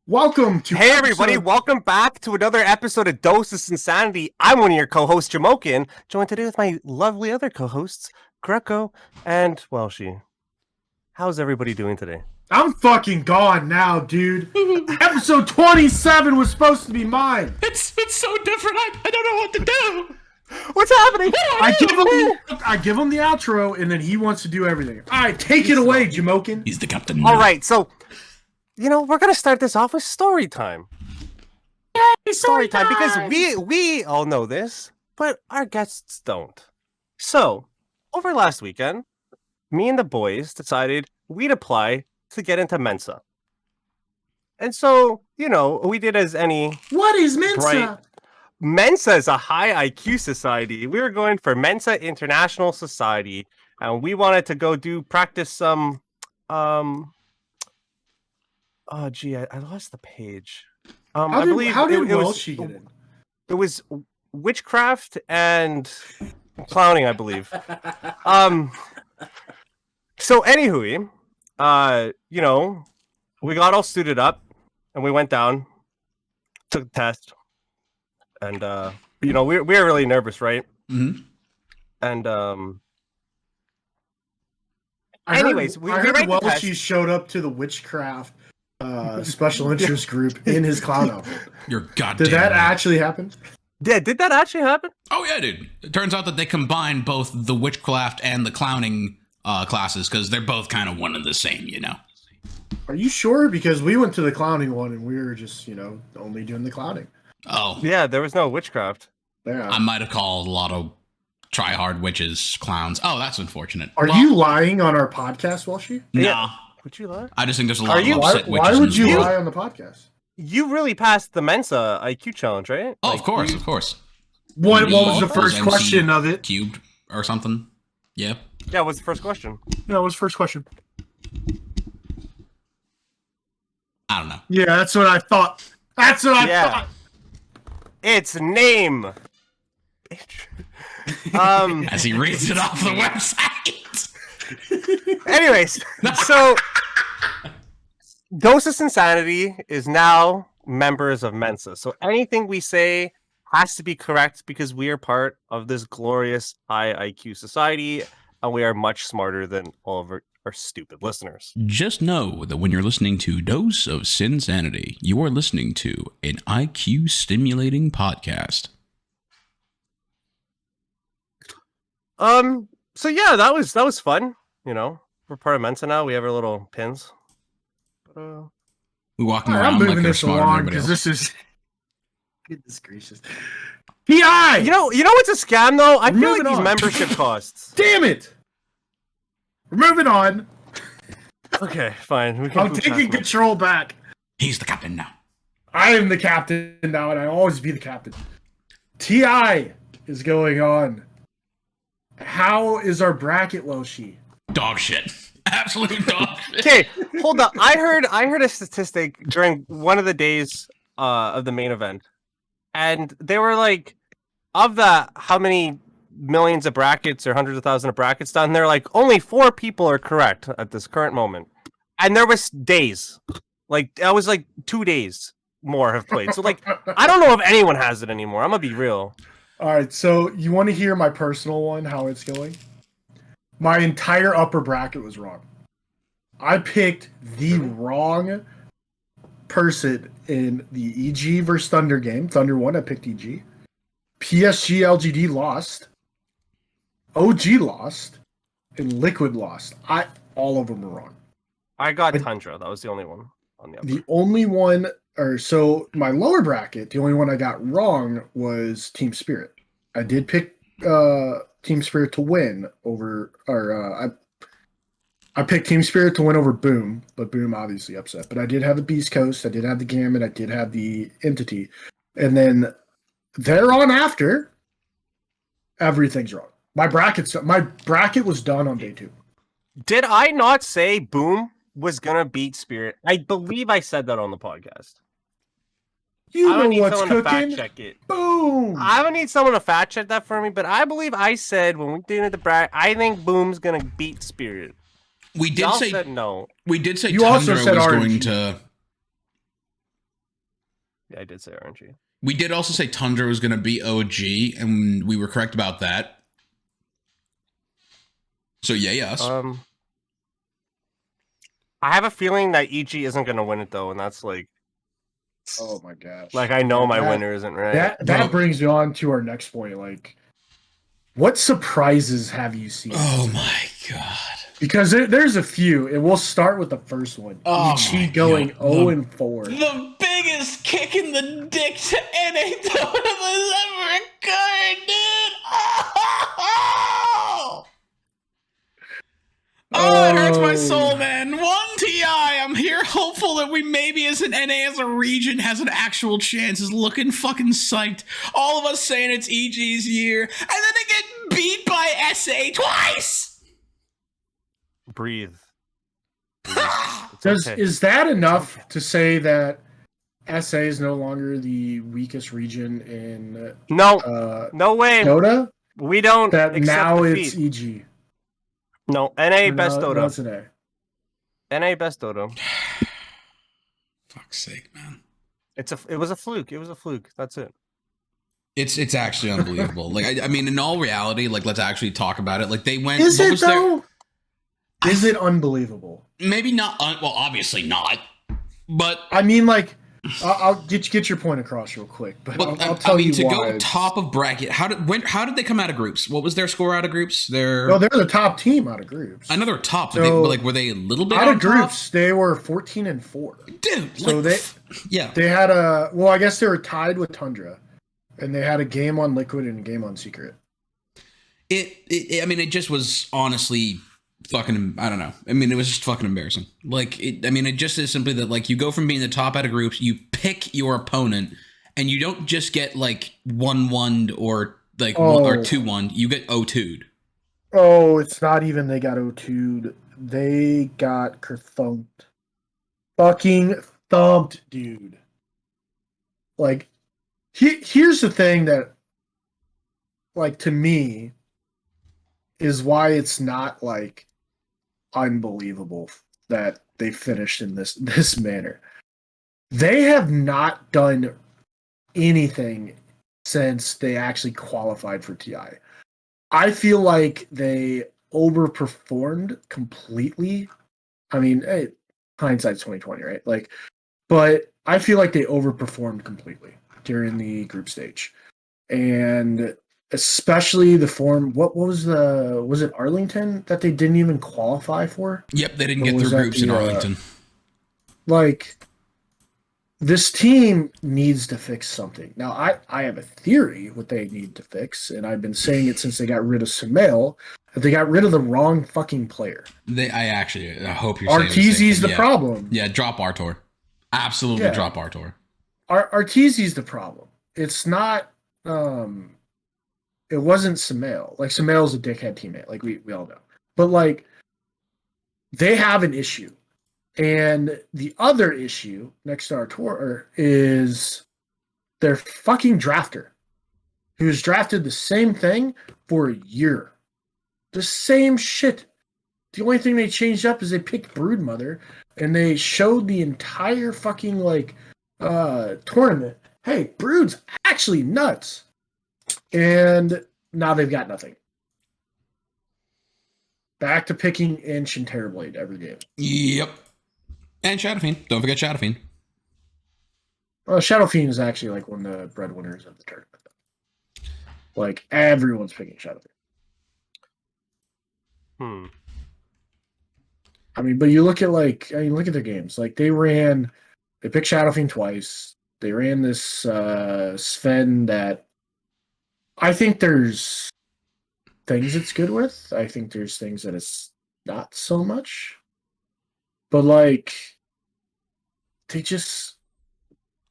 Welcome to Hey everybody, welcome back to another episode of Dota Sinsanity. I'm one of your co-hosts, Jamokin, joined today with my lovely other co-hosts, Greco and Welshie. How's everybody doing today? I'm fucking gone now, dude. Episode 27 was supposed to be mine. It's so different. I don't know what to do. What's happening? I give him the outro, and then he wants to do everything. All right, take it away, Jamokin. He's the captain. All right, so we're gonna start this off with story time. Yay, story time, because we all know this, but our guests don't. So, over last weekend, me and the boys decided we'd apply to get into Mensa. And so, we did as any... What is Mensa? Mensa is a high IQ society. We were going for Mensa International Society, and we wanted to go practice some... Oh, gee, I lost the page. How did Welshie get in? It was witchcraft and clowning, I believe. So anywho, we got all suited up and we went down, took the test, and we were really nervous, right? Mm-hmm. And I heard Welshie test. showed up to the witchcraft special interest group in his clown outfit. You're goddamn. Did that right. actually happen? Yeah, did that actually happen? Oh yeah, dude. It turns out that they combine both the witchcraft and the clowning classes because they're both kind of one and the same, Are you sure? Because we went to the clowning one and we were just, only doing the clowning. Oh. Yeah, there was no witchcraft. Yeah. I might have called a lot of try-hard witches clowns. Oh, that's unfortunate. Are you lying on our podcast, Welshie? No. Yeah. Would you lie? I just think there's a lot of upset witches. Why would you in this lie on the podcast? You really passed the Mensa IQ challenge, right? Oh, of course. What was the first question of it? Cubed or something? Yeah. Yeah, what's the first question? No, what was the first question? I don't know. Yeah, that's what I thought. That's what I thought. It's name. As he reads it off the website. Anyways, so Dota Sinsanity is now members of Mensa. So anything we say has to be correct because we are part of this glorious high IQ society, and we are much smarter than all of our stupid listeners. Just know that when you're listening to Dose of Sinsanity, you are listening to an IQ stimulating podcast. So yeah, that was fun. We're part of Mensa now. We have our little pins. We walking I'm around moving like they're this smarter than along everybody because else. this is goodness gracious. PI. You know what's a scam though? I feel like Moving these on. membership costs. Damn it! We're moving on. Okay, fine. I'm taking control back. He's the captain now. I am the captain now, and I always be the captain. TI is going on. How is our bracket, Welshie? Dog shit. Absolute dog shit. Okay, hold on. I heard a statistic during one of the days of the main event, and they were like, of the how many millions of brackets or hundreds of thousands of brackets done, they're like only 4 people are correct at this current moment, and there was days, like that was like 2 days more have played. So like, I don't know if anyone has it anymore. I'm gonna be real. All right, so you want to hear my personal one, how it's going? My entire upper bracket was wrong. I picked the wrong person in the EG versus Thunder game. Thunder won, I picked EG. PSG LGD lost. OG lost. And Liquid lost. All of them were wrong. I got Tundra. That was the only one on the upper. The only one, so my lower bracket, the only one I got wrong was Team Spirit. I did pick Team Spirit to win over, I picked Team Spirit to win over Boom, but Boom obviously upset. But I did have the Beast Coast, I did have the Gambit, I did have the Entity, and then thereon after, everything's wrong. My bracket was done on day 2. Did I not say Boom was gonna beat Spirit? I believe I said that on the podcast. You I don't know need what's someone to cooking. fact check it. Boom! I don't need someone to fact check that for me, but I believe I said when we did the bracket, I think Boom's gonna beat Spirit. We did Y'all say said no. We did say You Tundra also said was RNG. going to. Yeah, I did say RNG. We did also say Tundra was going to be OG, and we were correct about that. So yay us. I have a feeling that EG isn't going to win it though, and that's like, Oh my gosh! like I know my That- winner isn't right. That brings you on to our next point. Like, what surprises have you seen? Oh my god! Because there's a few, and we'll start with the first one. Oh EG my going God. 0-4. The biggest kick in the dick to NA Dota has ever occurred, dude! Oh, it hurts my soul, man. 1TI. I'm here hopeful that we maybe as an NA as a region has an actual chance. Is looking fucking psyched. All of us saying it's EG's year, and then they get beat by SA twice. Breathe. It's okay. Is that enough to say that SA is no longer the weakest region in No, no way. Dota? We don't That accept now defeat. it's EG. No, NA best No, Dota. it's an A. NA best Dota. Fuck's sake, man. It was a fluke. It was a fluke. That's it. It's actually unbelievable. Like I mean, in all reality, like let's actually talk about it. Like they went. Is what it was though? Is it unbelievable? Maybe not. Well, obviously not. But I mean, like, I'll get your point across real quick. But I'll tell you to why. go top of bracket. How did they come out of groups? What was their score out of groups? Well, they're the top team out of groups. I know they're top. So, were they a little bit out on of groups? top? They were 14-4. Dude, so yeah, they had a. Well, I guess they were tied with Tundra, and they had a game on Liquid and a game on Secret. I mean, it just was honestly fucking. I don't know. I mean, it was just fucking embarrassing. Like, it just is simply that like you go from being the top out of groups, you pick your opponent, and you don't just get like 1-1 or like 1 or 2-1. You get 0-2'd. Oh, it's not even they got 0-2'd. They got thumped. Fucking thumped, dude. Like, here's the thing that, like, to me, is why it's not, like, unbelievable that they finished in this manner. They have not done anything since they actually qualified for TI. I feel like they overperformed completely. I mean, hey, hindsight's 2020, right? Like, but I feel like they overperformed completely during the group stage, and especially the form. What was it Arlington that they didn't even qualify for? Yep, they didn't get through groups in Arlington. Like, this team needs to fix something. Now, I have a theory what they need to fix, and I've been saying it since they got rid of Sumail, that they got rid of the wrong fucking player. I hope you're saying Arteezy's the problem. Yeah, drop Artor. Absolutely drop Artor. Arteezy's the problem. It's not it wasn't Sumail. Like, Sumail's a dickhead teammate, like we all know. But like, they have an issue. And the other issue next to Artor is their fucking drafter, who's drafted the same thing for a year. The same shit. The only thing they changed up is they picked Broodmother, and they showed the entire fucking like tournament. Hey, Brood's actually nuts. And now they've got nothing. Back to picking Inch and Terrorblade every game. Yep. And Shadow Fiend. Don't forget Shadow Fiend. Well, Shadow Fiend is actually like one of the breadwinners of the tournament. Like, everyone's picking Shadow Fiend. I mean, but you look at look at their games. Like, they picked Shadow Fiend twice. They ran this Sven that I think there's things it's good with. I think there's things that it's not so much. But like,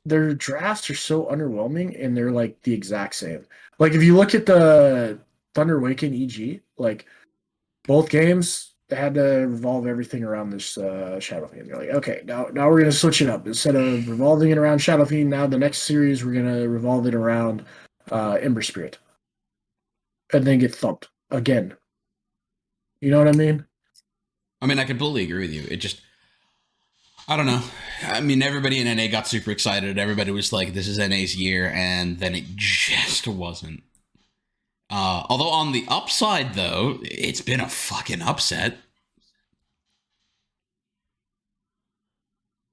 their drafts are so underwhelming, and they're like the exact same. Like, if you look at the Thunder Awaken EG, like both games, they had to revolve everything around this Shadow Fiend. You're like, okay, now we're gonna switch it up. Instead of revolving it around Shadow Fiend, now the next series we're gonna revolve it around Ember Spirit, and then get thumped again. You know what I mean? I mean, I completely agree with you. I don't know. I mean, everybody in NA got super excited. Everybody was like, "This is NA's year," and then it just wasn't. Although on the upside, though, it's been a fucking upset.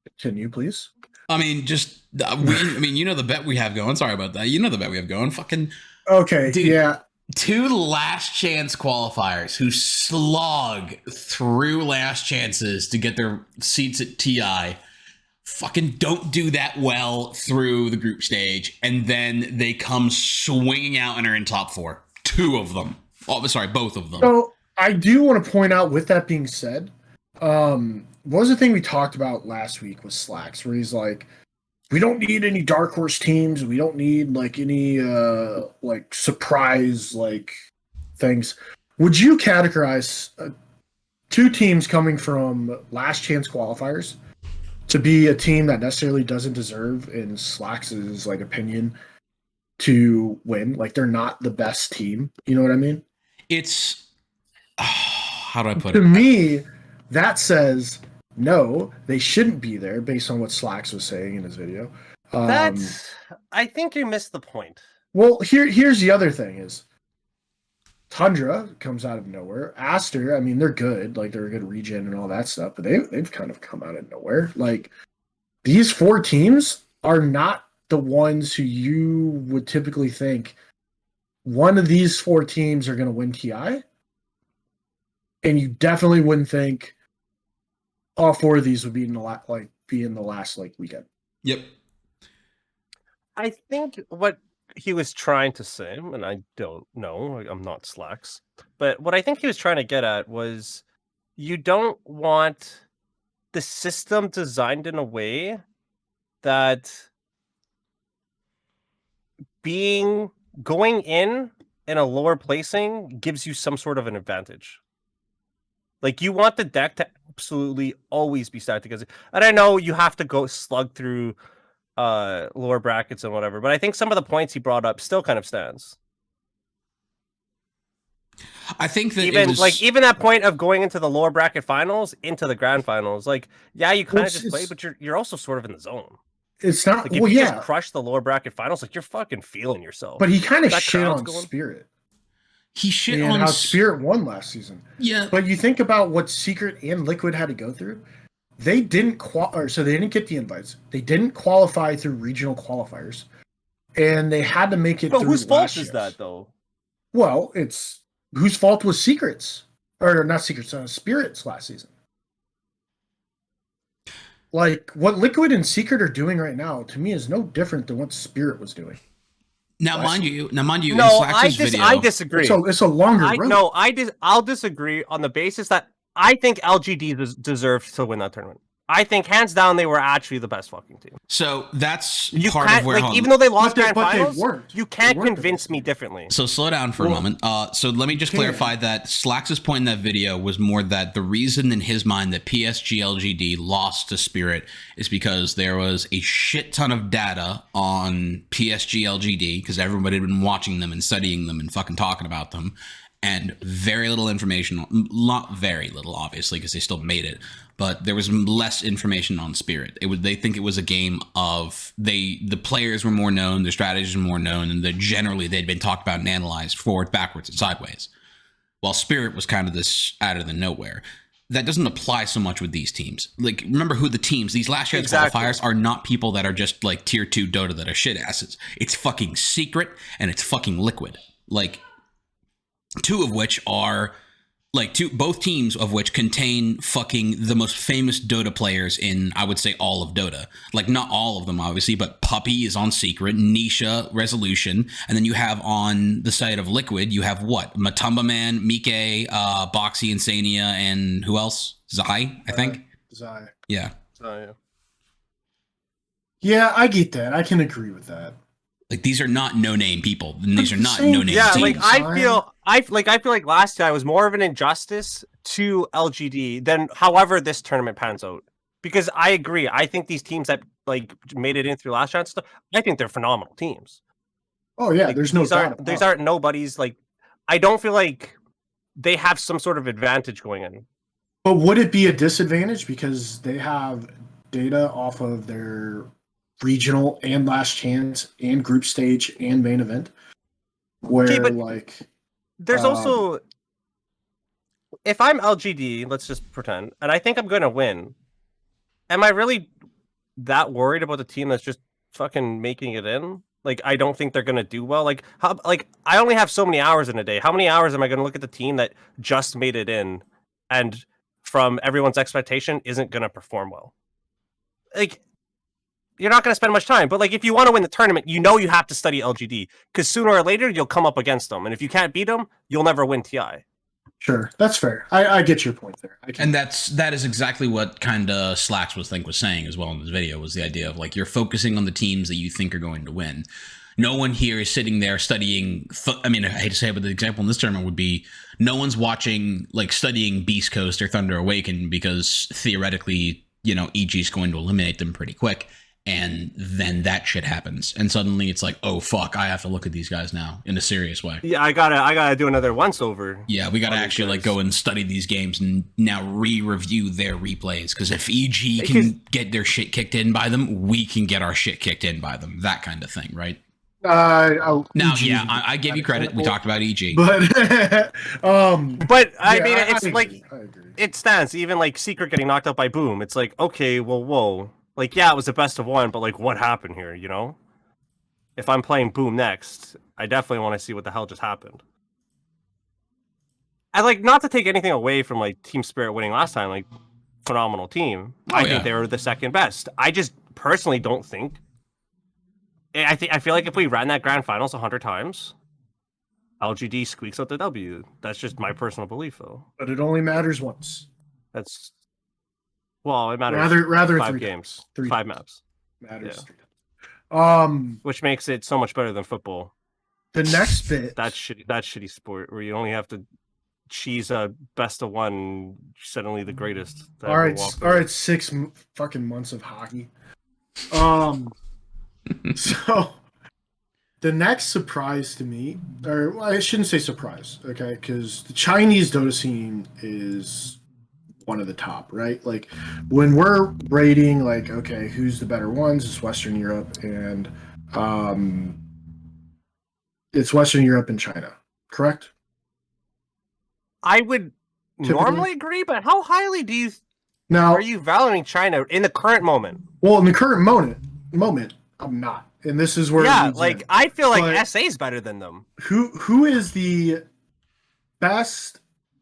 Continue, please. I mean, just I mean, you know the bet we have going. Sorry about that. You know the bet we have going. Fucking Okay, dude. yeah. 2 last chance qualifiers who slog through last chances to get their seats at TI. Fucking don't do that well through the group stage, and then they come swinging out and are in top 4. 2 of them. Oh, sorry, both of them. So I do want to point out, with that being said, what was the thing we talked about last week with Slacks, where he's like, we don't need any dark horse teams, we don't need like any like surprise like things. Would you categorize 2 teams coming from last chance qualifiers to be a team that necessarily doesn't deserve, in Slacks' like opinion, to win? Like, they're not the best team. You know what I mean? It's how do I put To it? me, that says no, they shouldn't be there based on what Slacks was saying in his video. I think you missed the point. Well, here's the other thing is Tundra comes out of nowhere. Aster, I mean, they're good, like they're a good regen and all that stuff, but they've kind of come out of nowhere. Like, these 4 teams are not the ones who you would typically think one of these 4 teams are going to win TI, and you definitely wouldn't think all 4 of these would be in the last weekend. Yep. I think what he was trying to say, and I don't know, I'm not Slacks, but what I think he was trying to get at was, you don't want the system designed in a way that going in a lower placing gives you some sort of an advantage. Like, you want the deck to absolutely always be stacked against it. And I know you have to go slug through lower brackets and whatever, but I think some of the points he brought up still kind of stands. I think that even that point of going into the lower bracket finals, into the grand finals, like, yeah, you kind of just play, but you're also sort of in the zone. It's not like, if you just crush the lower bracket finals, like, you're fucking feeling yourself. But he kind of shit on Spirit. He shit on how Spirit won last season. Yeah, but you think about what Secret and Liquid had to go through. They didn't so they didn't get the invites. They didn't qualify through regional qualifiers, and they had to make it. But through whose fault is that, though? Well, it's whose fault was Secrets, or not Secrets, Spirits last season. Like, what Liquid and Secret are doing right now, to me, is no different than what Spirit was doing. Now, mind you, no, in Slax's video, I disagree. So it's a longer road. No, I'll disagree on the basis that I think LGD deserved to win that tournament. I think hands down they were actually the best fucking team. So that's you part can't, of where, like, even though they lost grand but finals, you can't convince me differently. So slow down for a moment. So let me just clarify that Slax's point in that video was more that the reason in his mind that PSG LGD lost to Spirit is because there was a shit ton of data on PSG LGD, because everybody had been watching them and studying them and fucking talking about them, and very little information, not very little, obviously, because they still made it, but there was less information on Spirit. They think it was a game of the players were more known, their strategies were more known, and that generally they'd been talked about and analyzed forward, backwards, and sideways. While Spirit was kind of this out of the nowhere. That doesn't apply so much with these teams. Like, remember who the teams, these last year's qualifiers are not people that are just like tier 2 Dota that are shit asses. It's fucking Secret and it's fucking Liquid. Like, 2 of which are both teams of which contain fucking the most famous Dota players in, I would say, all of Dota. Like, not all of them, obviously, but Puppy is on Secret, Nisha, Resolution, and then you have on the side of Liquid, you have what? Matumba Man, Mike, Boxy, Insania, and who else? Zai, I think? Zai. Yeah. Yeah, I get that. I can agree with that. Like, these are not no-name people. And these are not no-name teams. Yeah, like, I feel like last year I was more of an injustice to LGD than however this tournament pans out. Because I agree. I think these teams that like made it in through last chance stuff, I think they're phenomenal teams. Oh yeah, like, there's no doubt. These aren't nobodies. Like, I don't feel like they have some sort of advantage going in. But would it be a disadvantage because they have data off of their regional and last chance and group stage and main event, where but like there's um, also, if I'm LGD, let's just pretend, and I think I'm going to win, am I really that worried about the team that's just fucking making it in? Like, I don't think they're going to do well. Like, I only have so many hours in a day. How many hours am I going to look at the team that just made it in and from everyone's expectation isn't going to perform well? Like, you're not going to spend much time. But, like, if you want to win the tournament, you know you have to study LGD because sooner or later you'll come up against them. And if you can't beat them, you'll never win TI. sure, that's fair. I get your point there. And that is exactly what kind of Slacks was saying as well in this video, was the idea of like you're focusing on the teams that you think are going to win. No one here is sitting there studying. I mean, I hate to say it, but the example in this tournament would be no one's watching, like, studying Beast Coast or Thunder Awaken because theoretically, EG is going to eliminate them pretty quick. And then that shit happens, and suddenly it's like, oh fuck, I have to look at these guys now in a serious way. Yeah, I gotta do another once over. Yeah, we gotta actually like go and study these games and now re-review their replays, because if EG can get their shit kicked in by them, we can get our shit kicked in by them. That kind of thing, right? Now, yeah, I give you credit. We talked about EG, but I mean, it's I like agree. it stands. Even like Secret getting knocked out by Boom, it's like, okay, well, whoa. Like, yeah, it was a best of one, but, like, what happened here, If I'm playing Boom next, I definitely want to see what the hell just happened. And, like, not to take anything away from, like, Team Spirit winning last time, like, phenomenal team. I think they were the second best. I just personally don't think... I feel like if we ran that Grand Finals 100 times, LGD squeaks out the W. That's just my personal belief, though. But it only matters once. That's... Well, it matters. Rather 5 games, 5 maps. Matters. Yeah. Which makes it so much better than football. The next bit. That shitty sport where you only have to cheese a best of one, suddenly the greatest. All right, 6 fucking months of hockey. So the next surprise to me, or well, I shouldn't say surprise, okay? Because the Chinese Dota scene is one of the top, right? Like when we're rating, like, okay, who's the better ones? It's Western Europe and it's Western Europe and China, correct? I would normally agree, but how highly are you valuing China in the current moment? Well, in the current moment, I'm not. And this is where I feel like SA is better than them. Who is the best?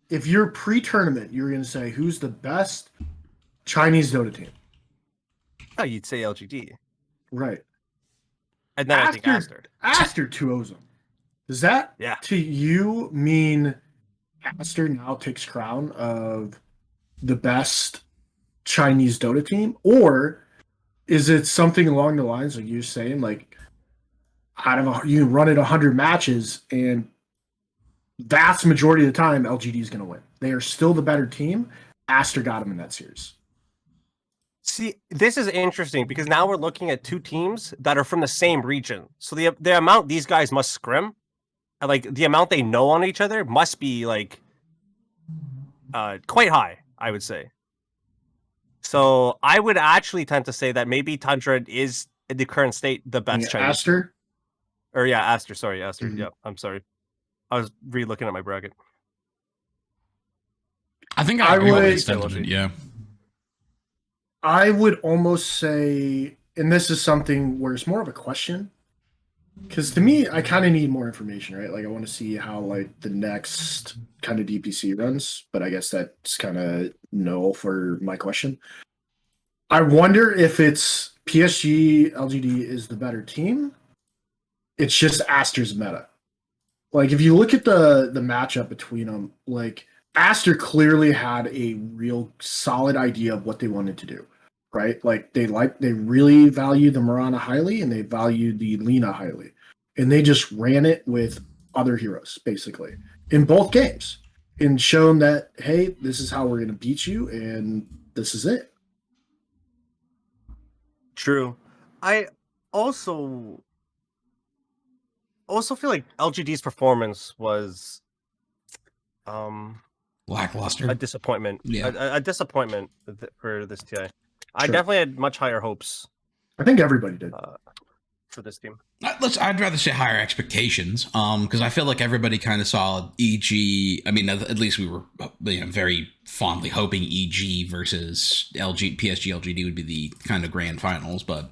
If you're pre-tournament, you're going to say who's the best Chinese Dota team? Oh, you'd say LGD, right? And then I think Aster 2-0 them. Does that to you mean Aster now takes crown of the best Chinese Dota team, or is it something along the lines like you're saying, like you run it 100 matches and vast majority of the time LGD is going to win. They are still the better team. Aster got them in that series. See, this is interesting because now we're looking at 2 teams that are from the same region. So the amount these guys must scrim, like the amount they know on each other, must be like quite high, I would say. So I would actually tend to say that maybe Tundra is in the current state the best Chinese. Aster? Aster. Sorry, Aster. Mm-hmm. Yeah, I'm sorry. I was re-looking at my bracket. I think I agree with this sentiment, yeah. I would almost say, and this is something where it's more of a question, because to me, I kind of need more information, right? Like I want to see how like the next kind of DPC runs, but I guess that's kind of no for my question. I wonder if it's PSG LGD is the better team. It's just Aster's meta. Like if you look at the matchup between them, like Aster clearly had a real solid idea of what they wanted to do, right? Like they really value the Mirana highly and they value the Lina highly. And they just ran it with other heroes, basically, in both games. And shown that, hey, this is how we're going to beat you, and this is it. True. I also feel like LGD's performance was lackluster, a disappointment. Yeah, a disappointment for this TI. I Sure. definitely had much higher hopes I think everybody did. for this team. I'd rather say higher expectations, because I feel like everybody kind of saw EG. I mean, at least we were very fondly hoping EG versus PSG LGD would be the kind of grand finals, but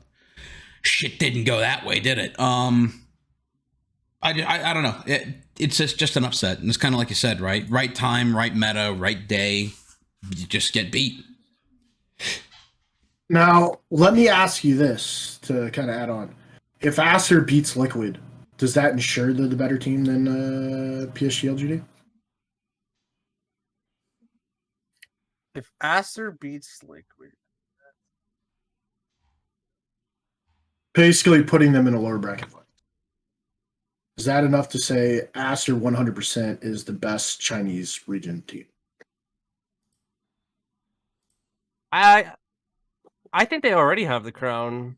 shit didn't go that way, did it? I don't know. It's just an upset, and it's kind of like you said, right? Right time, right meta, right day. You just get beat. Now, let me ask you this to kind of add on. If Acer beats Liquid, does that ensure they're the better team than PSG LGD? If Acer beats Liquid, Basically putting them in a lower bracket fight. Is that enough to say Acer 100% is the best Chinese region team? I think they already have the crown.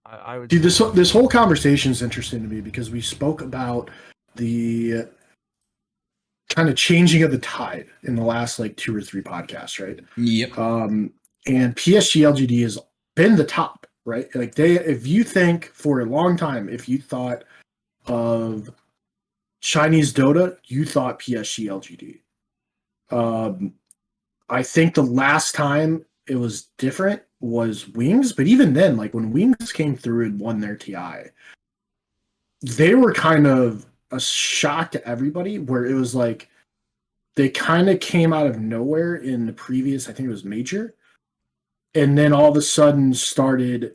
I would. Dude, this whole conversation is interesting to me because we spoke about the kind of changing of the tide in the last like 2 or 3 podcasts, right? Yep. And PSG LGD has been the top, right? Like if you think for a long time, if you thought of Chinese Dota, you thought PSG LGD. I think the last time it was different was Wings, but even then, like when Wings came through and won their TI, they were kind of a shock to everybody where it was like they kind of came out of nowhere in the previous, I think it was Major, and then all of a sudden started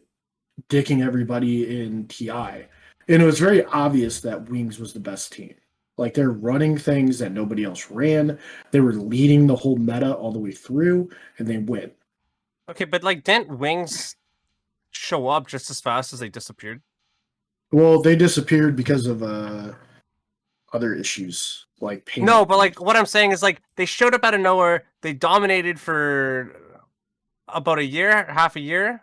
dicking everybody in TI. And it was very obvious that Wings was the best team. Like they're running things that nobody else ran. They were leading the whole meta all the way through, and they win. Okay, but like, didn't Wings show up just as fast as they disappeared? Well, they disappeared because of other issues like payment. No, but like what I'm saying is like they showed up out of nowhere. They dominated for about a year, half a year,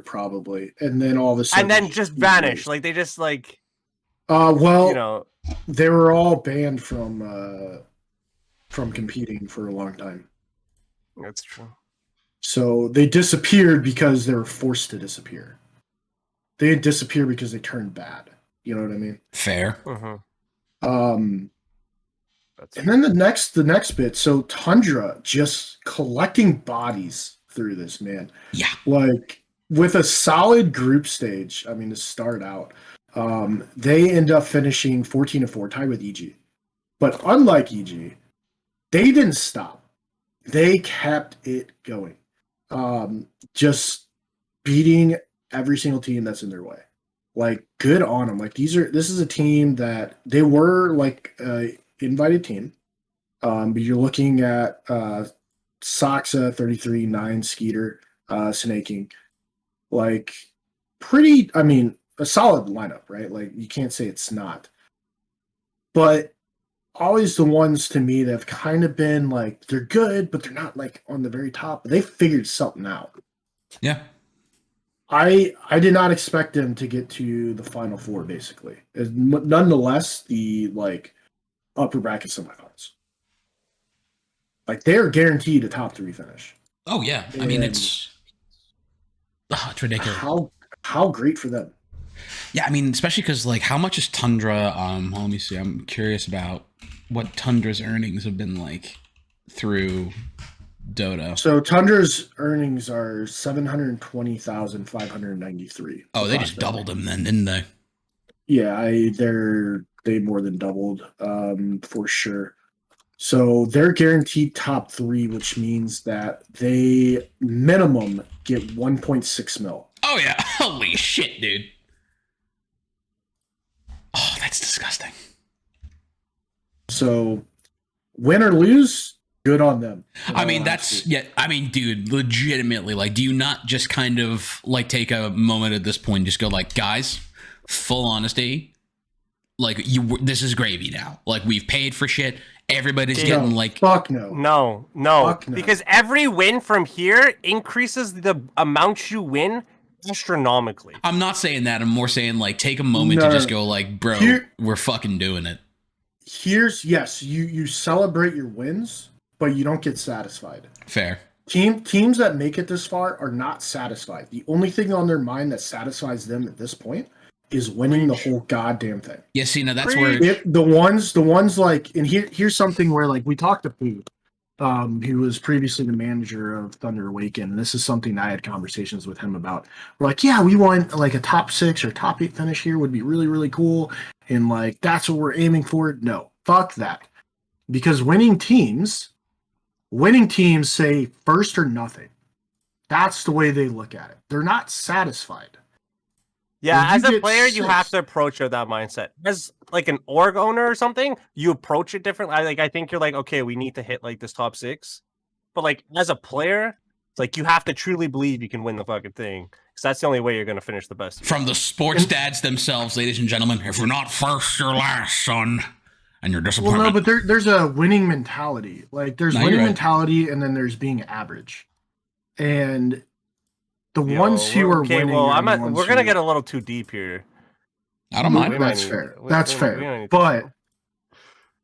probably, and then all of a sudden, and then just vanished. Like they just like well, you know. they were all banned from competing for a long time. That's true. So they disappeared because they were forced to disappear. They didn't disappear because they turned bad. You know what I mean? Fair. And then the next bit. So Tundra just collecting bodies through this, man. Yeah. Like with a solid group stage. I mean, to start out, they end up finishing 14-4, tied with EG. But unlike EG, they didn't stop. They kept it going. Just beating every single team that's in their way. Like, good on them. Like, this is a team that they were like invited team. But you're looking at Soxa 33, 9 Skeeter, Snaking. Like, pretty, I mean, a solid lineup, right? Like, you can't say it's not. But always the ones to me that have kind of been like, they're good, but they're not like on the very top. They figured something out. Yeah. I did not expect them to get to the Final Four, basically. Nonetheless, the like upper bracket semifinals. Like they're guaranteed a top 3 finish. Oh yeah. I mean, it's ridiculous. How great for them. Yeah, I mean, especially because like, how much is Tundra? Let me see. I'm curious about what Tundra's earnings have been like through Dota. So Tundra's earnings are 720,593. Oh, they just doubled them then, didn't they? Yeah, they more than doubled, for sure. So they're guaranteed top 3, which means that they minimum get 1.6 mil. Oh yeah, holy shit, dude. Oh, that's disgusting. So win or lose, good on them. I mean, I mean, dude, legitimately, like, do you not just kind of like take a moment at this point and just go like, guys, full honesty, like this is gravy now. Like we've paid for shit. Everybody's getting like, fuck no. No, because every win from here increases the amount you win astronomically. I'm not saying that. I'm more saying like, take a moment to just go like, bro, we're fucking doing it. Yes, you celebrate your wins, but you don't get satisfied. Fair. Teams that make it this far are not satisfied. The only thing on their mind that satisfies them at this point is winning the whole goddamn thing. Yeah, see, now that's where The ones like, and here's something where like we talked to Pooh, who was previously the manager of Thunder Awaken. And this is something I had conversations with him about. We're like, yeah, we want like a top 6 or top 8 finish here would be really, really cool. And like, that's what we're aiming for. No, fuck that. Because winning teams say first or nothing. That's the way they look at it. They're not satisfied. Yeah, When as you a player, get you 6 have to approach it with that mindset. As like an org owner or something, you approach it differently. I think you're like, okay, we need to hit like this top 6. But like as a player, it's like you have to truly believe you can win the fucking thing. Because that's the only way you're going to finish the best. from the sports dads themselves, ladies and gentlemen, if you're not first, you're last, son. And you're disappointed. Well, no, but there's a winning mentality. Like there's winning mentality, and then there's being average. And the ones who are winning. Well, are the ones we're gonna who- get a little too deep here. I don't mind. That's fair. That's fair. But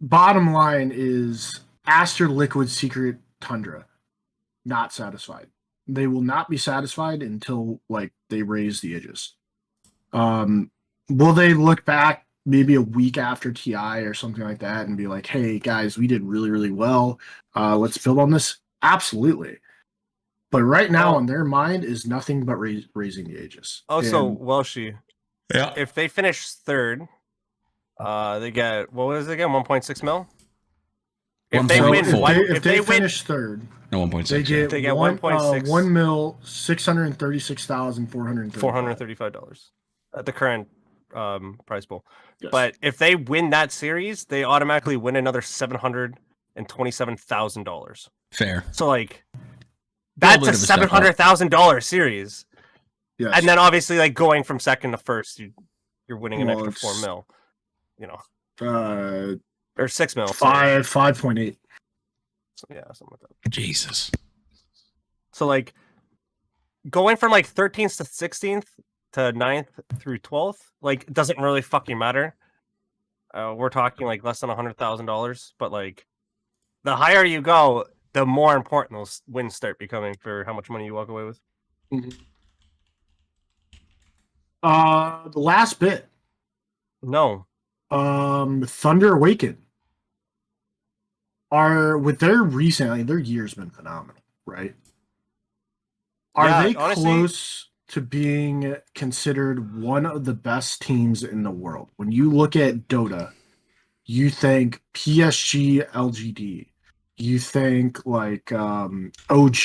bottom line is Aster Liquid Secret Tundra, not satisfied. They will not be satisfied until like they raise the edges. Will they look back maybe a week after TI or something like that and be like, hey guys, we did really, really well. Let's build on this? Absolutely. But right now on their mind is nothing but raising the ages. Also, Welshie, Yeah. if they finish third, they get, what was it again, 1.6 mil? If they win, if they finish third, no 1.6. they get 1.6 $1,636,435. $435 at the current price pool. Yes. But if they win that series, they automatically win another $727,000. Fair. So like, that's a $700,000 series. Yes. And then obviously, like going from second to first, you're winning an extra it's- 4 mil. You know, uh, or 6 mil. 5.8. So, yeah, something like that. Jesus. So like, going from like 13th to 16th to 9th through 12th, like it doesn't really fucking matter. We're talking like less than $100,000, but like the higher you go, the more important those wins start becoming for how much money you walk away with. The last bit. No. Thunder Awaken are with their recently their year's been phenomenal, right? Are they honestly, close to being considered one of the best teams in the world? When you look at Dota, you think PSG LGD, you think like OG,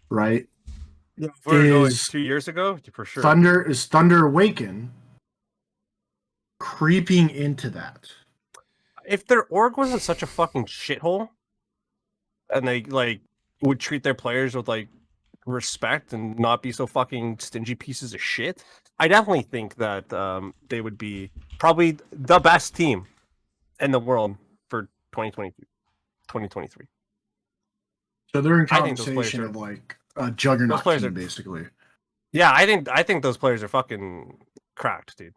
right? Yeah, we're going Is 2 years ago for sure. Thunder Awaken creeping into that? If their org wasn't such a fucking shithole, and they like would treat their players with like respect and not be so fucking stingy pieces of shit, I definitely think that they would be probably the best team in the world for 2022, 2023. So they're in I think those conversation players of like a juggernaut those players team, are- basically. Yeah, I think those players are fucking cracked, dude.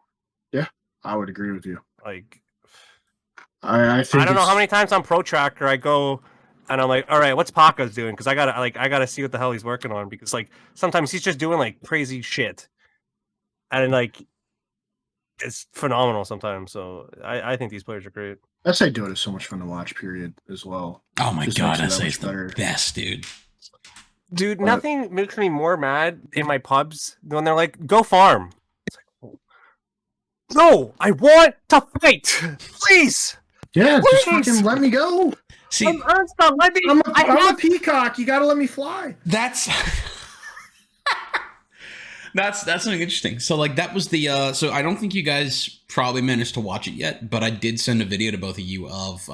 I would agree with you. Like, I think I don't know it's- how many times on Pro Tracker I go and I'm like, all right, what's Paca's doing? Because I gotta see what the hell he's working on, because like sometimes he's just doing like crazy shit, and like it's phenomenal sometimes. So I think these players are great. I say Dota is so much fun to watch. Period, as well. Oh my Just god, makes it that SA much is the better. best, dude. Dude, But- nothing makes me more mad in my pubs when they're like, go farm. It's like, oh. No, I want to fight, please. Yeah, just Please! fucking let me go. See, Ernsta, let me. I'm I a have peacock. You gotta let me fly. that's that's something interesting. So like that was the so I don't think you guys probably managed to watch it yet, but I did send a video to both of you of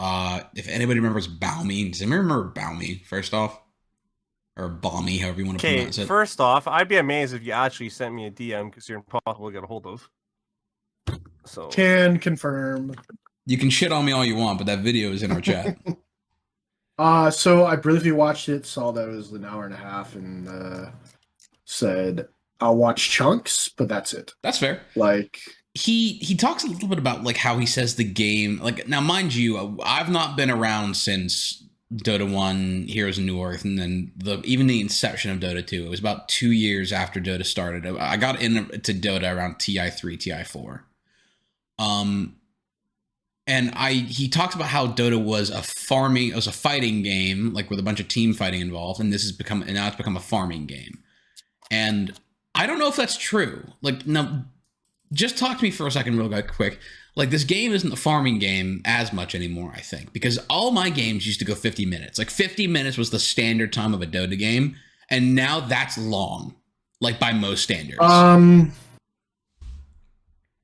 if anybody remembers Balmy. Does anybody remember Balmy first off? Or Balmy, however you want to Okay, pronounce it. first off, I'd be amazed if you actually sent me a DM because you're impossible to get a hold of. So Can confirm. You can shit on me all you want, but that video is in our chat. So I briefly watched it, saw that it was an hour and a half, and said I'll watch chunks, but that's it. That's fair. Like He talks a little bit about like how he says the game. Like now, mind you, I've not been around since Dota 1, Heroes of New Earth, and then even the inception of Dota 2. It was about 2 years after Dota started. I got into Dota around TI3, TI4. And he talks about how Dota was a fighting game, like with a bunch of team fighting involved, and now it's become a farming game. And I don't know if that's true. Like, now, just talk to me for a second, real quick. Like, this game isn't the farming game as much anymore, I think, because all my games used to go 50 minutes. Like, 50 minutes was the standard time of a Dota game, and now that's long, like by most standards.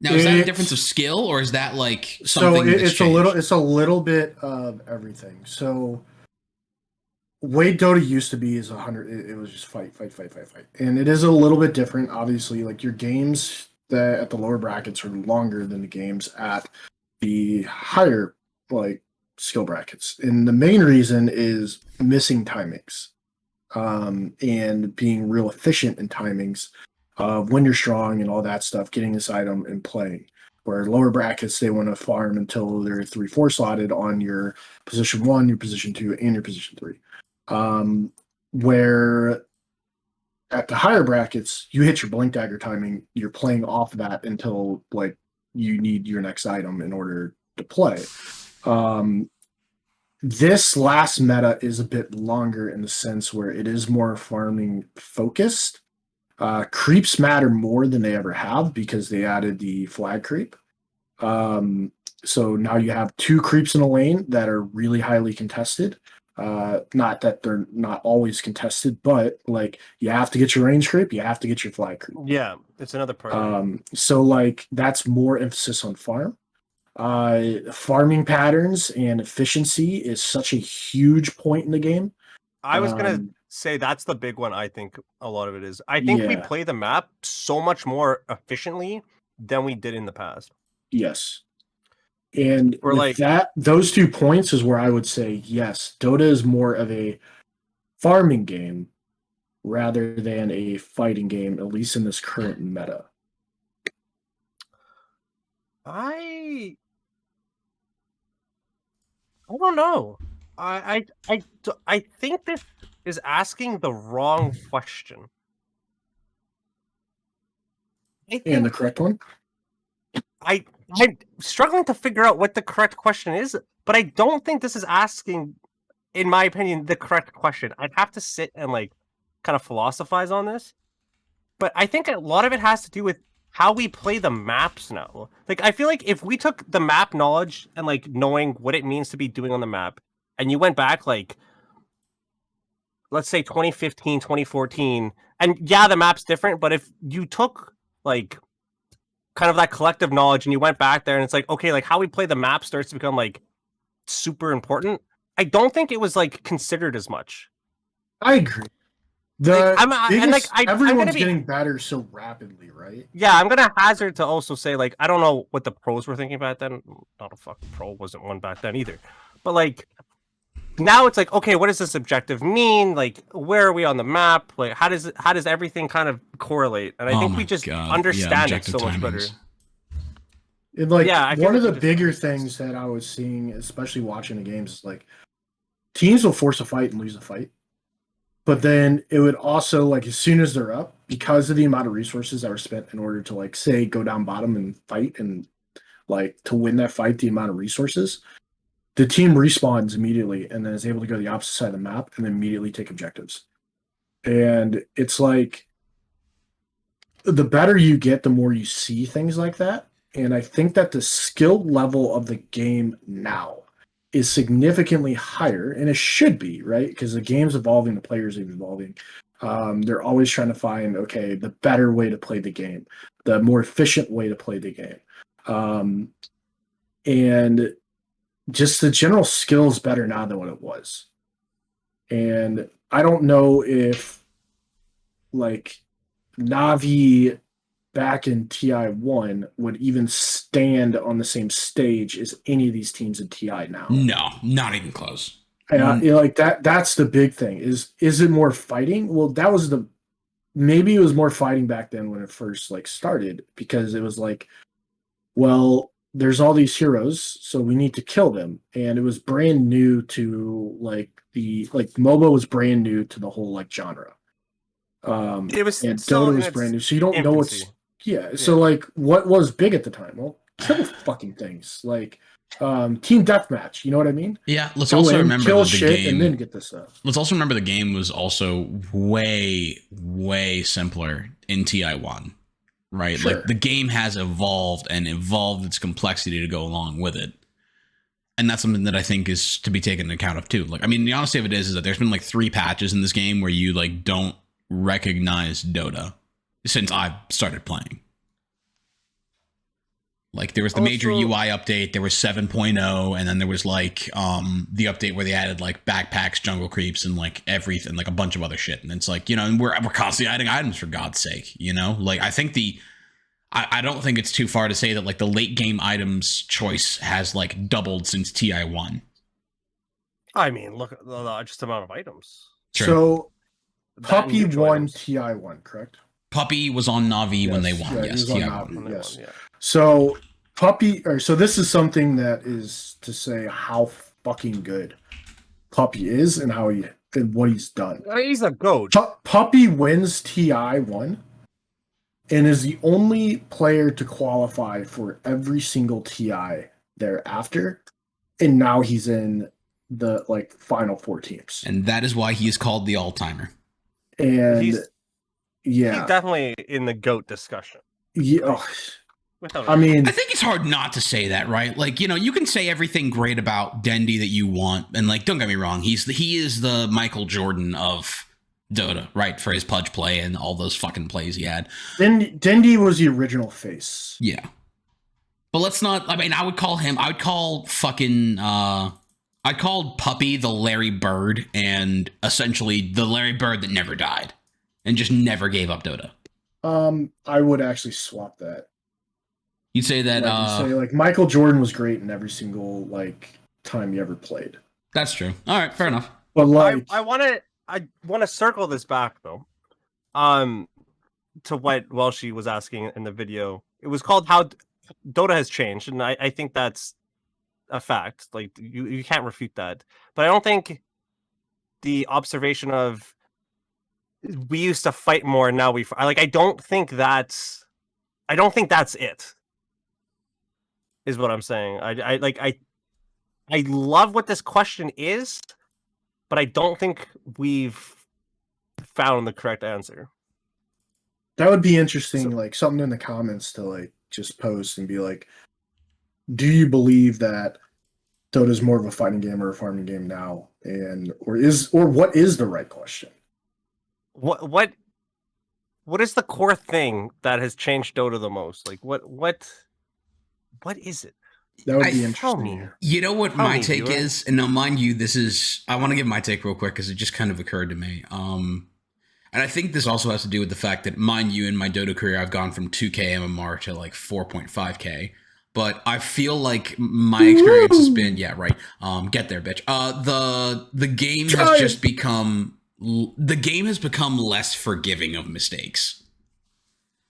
Now, is that a difference of skill, or is that like something that's changed? It's a little bit of everything. So, way Dota used to be is 100. It was just fight, and it is a little bit different. Obviously, like your games at the lower brackets are longer than the games at the higher like skill brackets, and the main reason is missing timings, and being real efficient in timings. When you're strong and all that stuff, getting this item and playing. Where lower brackets, they want to farm until they're 3-4 slotted on your position 1, your position 2, and your position 3. Where at the higher brackets, you hit your blink dagger timing, you're playing off of that until like you need your next item in order to play. This last meta is a bit longer in the sense where it is more farming focused. Creeps matter more than they ever have because they added the flag creep. So now you have 2 creeps in a lane that are really highly contested. Not that they're not always contested, but like you have to get your range creep, you have to get your flag creep. Yeah, it's another part. So like that's more emphasis on farm. Farming patterns and efficiency is such a huge point in the game. I was gonna say that's the big one. I think a lot of it is. I think we play the map so much more efficiently than we did in the past. Yes. And with those 2 points is where I would say, yes, Dota is more of a farming game rather than a fighting game, at least in this current meta. I don't know. I think this is asking the wrong question. And the correct one? I'm struggling to figure out what the correct question is, but I don't think this is asking, in my opinion, the correct question. I'd have to sit and like kind of philosophize on this. But I think a lot of it has to do with how we play the maps now. Like, I feel like if we took the map knowledge and like knowing what it means to be doing on the map, and you went back like, let's say 2015, 2014, and yeah, the map's different, but if you took like kind of that collective knowledge and you went back there and it's like, okay, like how we play the map starts to become like super important. I don't think it was like considered as much. I agree. Everyone's getting better so rapidly, right? Yeah, I'm gonna hazard to also say, like, I don't know what the pros were thinking back then. Not a fucking pro, wasn't one back then either. But like now it's like, okay, what does this objective mean? Like, where are we on the map? Like, how does everything kind of correlate? And I think we just understand it so much better. And like one of the bigger things that I was seeing, especially watching the games, is like teams will force a fight and lose a fight. But then it would also, like, as soon as they're up, because of the amount of resources that were spent in order to, like, say, go down bottom and fight and, like, to win that fight, the amount of resources, the team respawns immediately and then is able to go to the opposite side of the map and then immediately take objectives. And it's like, the better you get, the more you see things like that. And I think that the skill level of the game now is significantly higher, and it should be, right? Because the game's evolving, the players are evolving. They're always trying to find, okay, the better way to play the game, the more efficient way to play the game. And just the general skill is better now than what it was. And I don't know if, like, Navi back in TI1 would even stand on the same stage as any of these teams in TI now. No, not even close. Like that's the big thing. Is it more fighting? Well, maybe it was more fighting back then when it first like started, because it was like, well, there's all these heroes, so we need to kill them. And it was brand new to MOBA was brand new to the whole like genre. It was and still Dota in was its brand new, so you don't know what's infancy. So like, what was big at the time? Well, kill fucking things like team deathmatch. You know what I mean? Yeah. Let's Go also in, remember kill that the shit, game. and then get this stuff. Let's also remember the game was also way, way simpler in TI1, right? Sure. Like the game has evolved and evolved its complexity to go along with it. And that's something that I think is to be taken into account of too. Like, I mean, the honesty of it is that there's been like 3 patches in this game where you like don't recognize Dota since I've started playing. Like there was the major UI update, there was 7.0, and then there was like the update where they added like backpacks, jungle creeps, and like everything, like a bunch of other shit. And it's like, you know, and we're constantly adding items for God's sake, you know? Like I think I don't think it's too far to say that like the late game items choice has like doubled since TI1. I mean, look at the largest amount of items. True. So That Puppy neutral won items. TI1, correct? Puppy was on Navi when they won. Yeah, Yes, he was on TI1. Navi, When they yes. won, yeah. So so this is something that is to say how fucking good Puppy is and what he's done. He's a goat. Puppy wins TI1 and is the only player to qualify for every single TI thereafter. And now he's in the like final 4 teams. And that is why he is called the all-timer. And He's yeah, definitely in the GOAT discussion. yeah. Without I mean, I think it's hard not to say that, right? Like, you know, you can say everything great about Dendy that you want, and like, don't get me wrong, he is the Michael Jordan of Dota, right? For his pudge play and all those fucking plays he had. Dendy was the original face. Yeah, but let's not. I mean, I would call Puppy the Larry Bird, and essentially the Larry Bird that never died and just never gave up Dota. I would actually swap that. You'd say that like Michael Jordan was great in every single like time you ever played. That's true. All right, fair enough. But like I want to circle this back though. To what Welshie was asking in the video. It was called How Dota Has Changed, and I think that's a fact. Like you can't refute that. But I don't think the observation of we used to fight more and now I don't think that's it. Is what I'm saying. I love what this question is, but I don't think we've found the correct answer. that would be interesting, like something in the comments to like just post and be like, do you believe that Dota is more of a fighting game or a farming game now? Or what is the right question? What is the core thing that has changed Dota the most? Like what is it? That would be Tell interesting. me. You know what Tell my me, take viewer. is, and now mind you, I want to give my take real quick because it just kind of occurred to me. And I think this also has to do with the fact that, mind you, in my Dota career, I've gone from 2K MMR to like 4.5K. But I feel like my experience has been, yeah, right. Get there, bitch. The game has just become less forgiving of mistakes.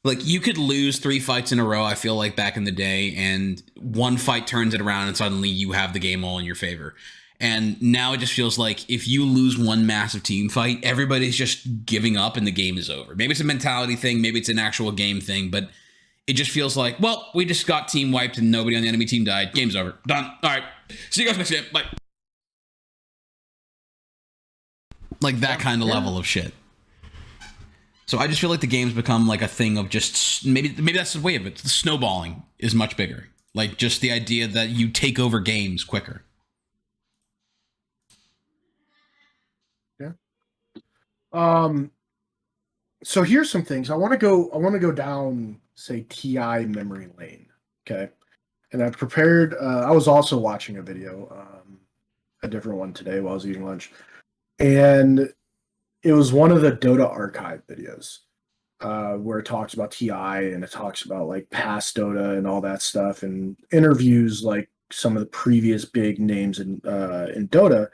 Like, you could lose 3 fights in a row, I feel like, back in the day, and one fight turns it around and suddenly you have the game all in your favor. And now it just feels like if you lose one massive team fight, everybody's just giving up and the game is over. Maybe it's a mentality thing, maybe it's an actual game thing, but it just feels like, well, we just got team wiped and nobody on the enemy team died. Game's over. Done. All right. See you guys next game. Bye. Like that kind of level of shit. So I just feel like the game's become like a thing of just maybe that's the way of it. The snowballing is much bigger. Like just the idea that you take over games quicker. Yeah. So here's some things. I want to go down, say, TI memory lane. Okay. And I've prepared I was also watching a video, a different one today while I was eating lunch. And it was one of the Dota archive videos where it talks about TI and it talks about like past Dota and all that stuff and interviews like some of the previous big names in Dota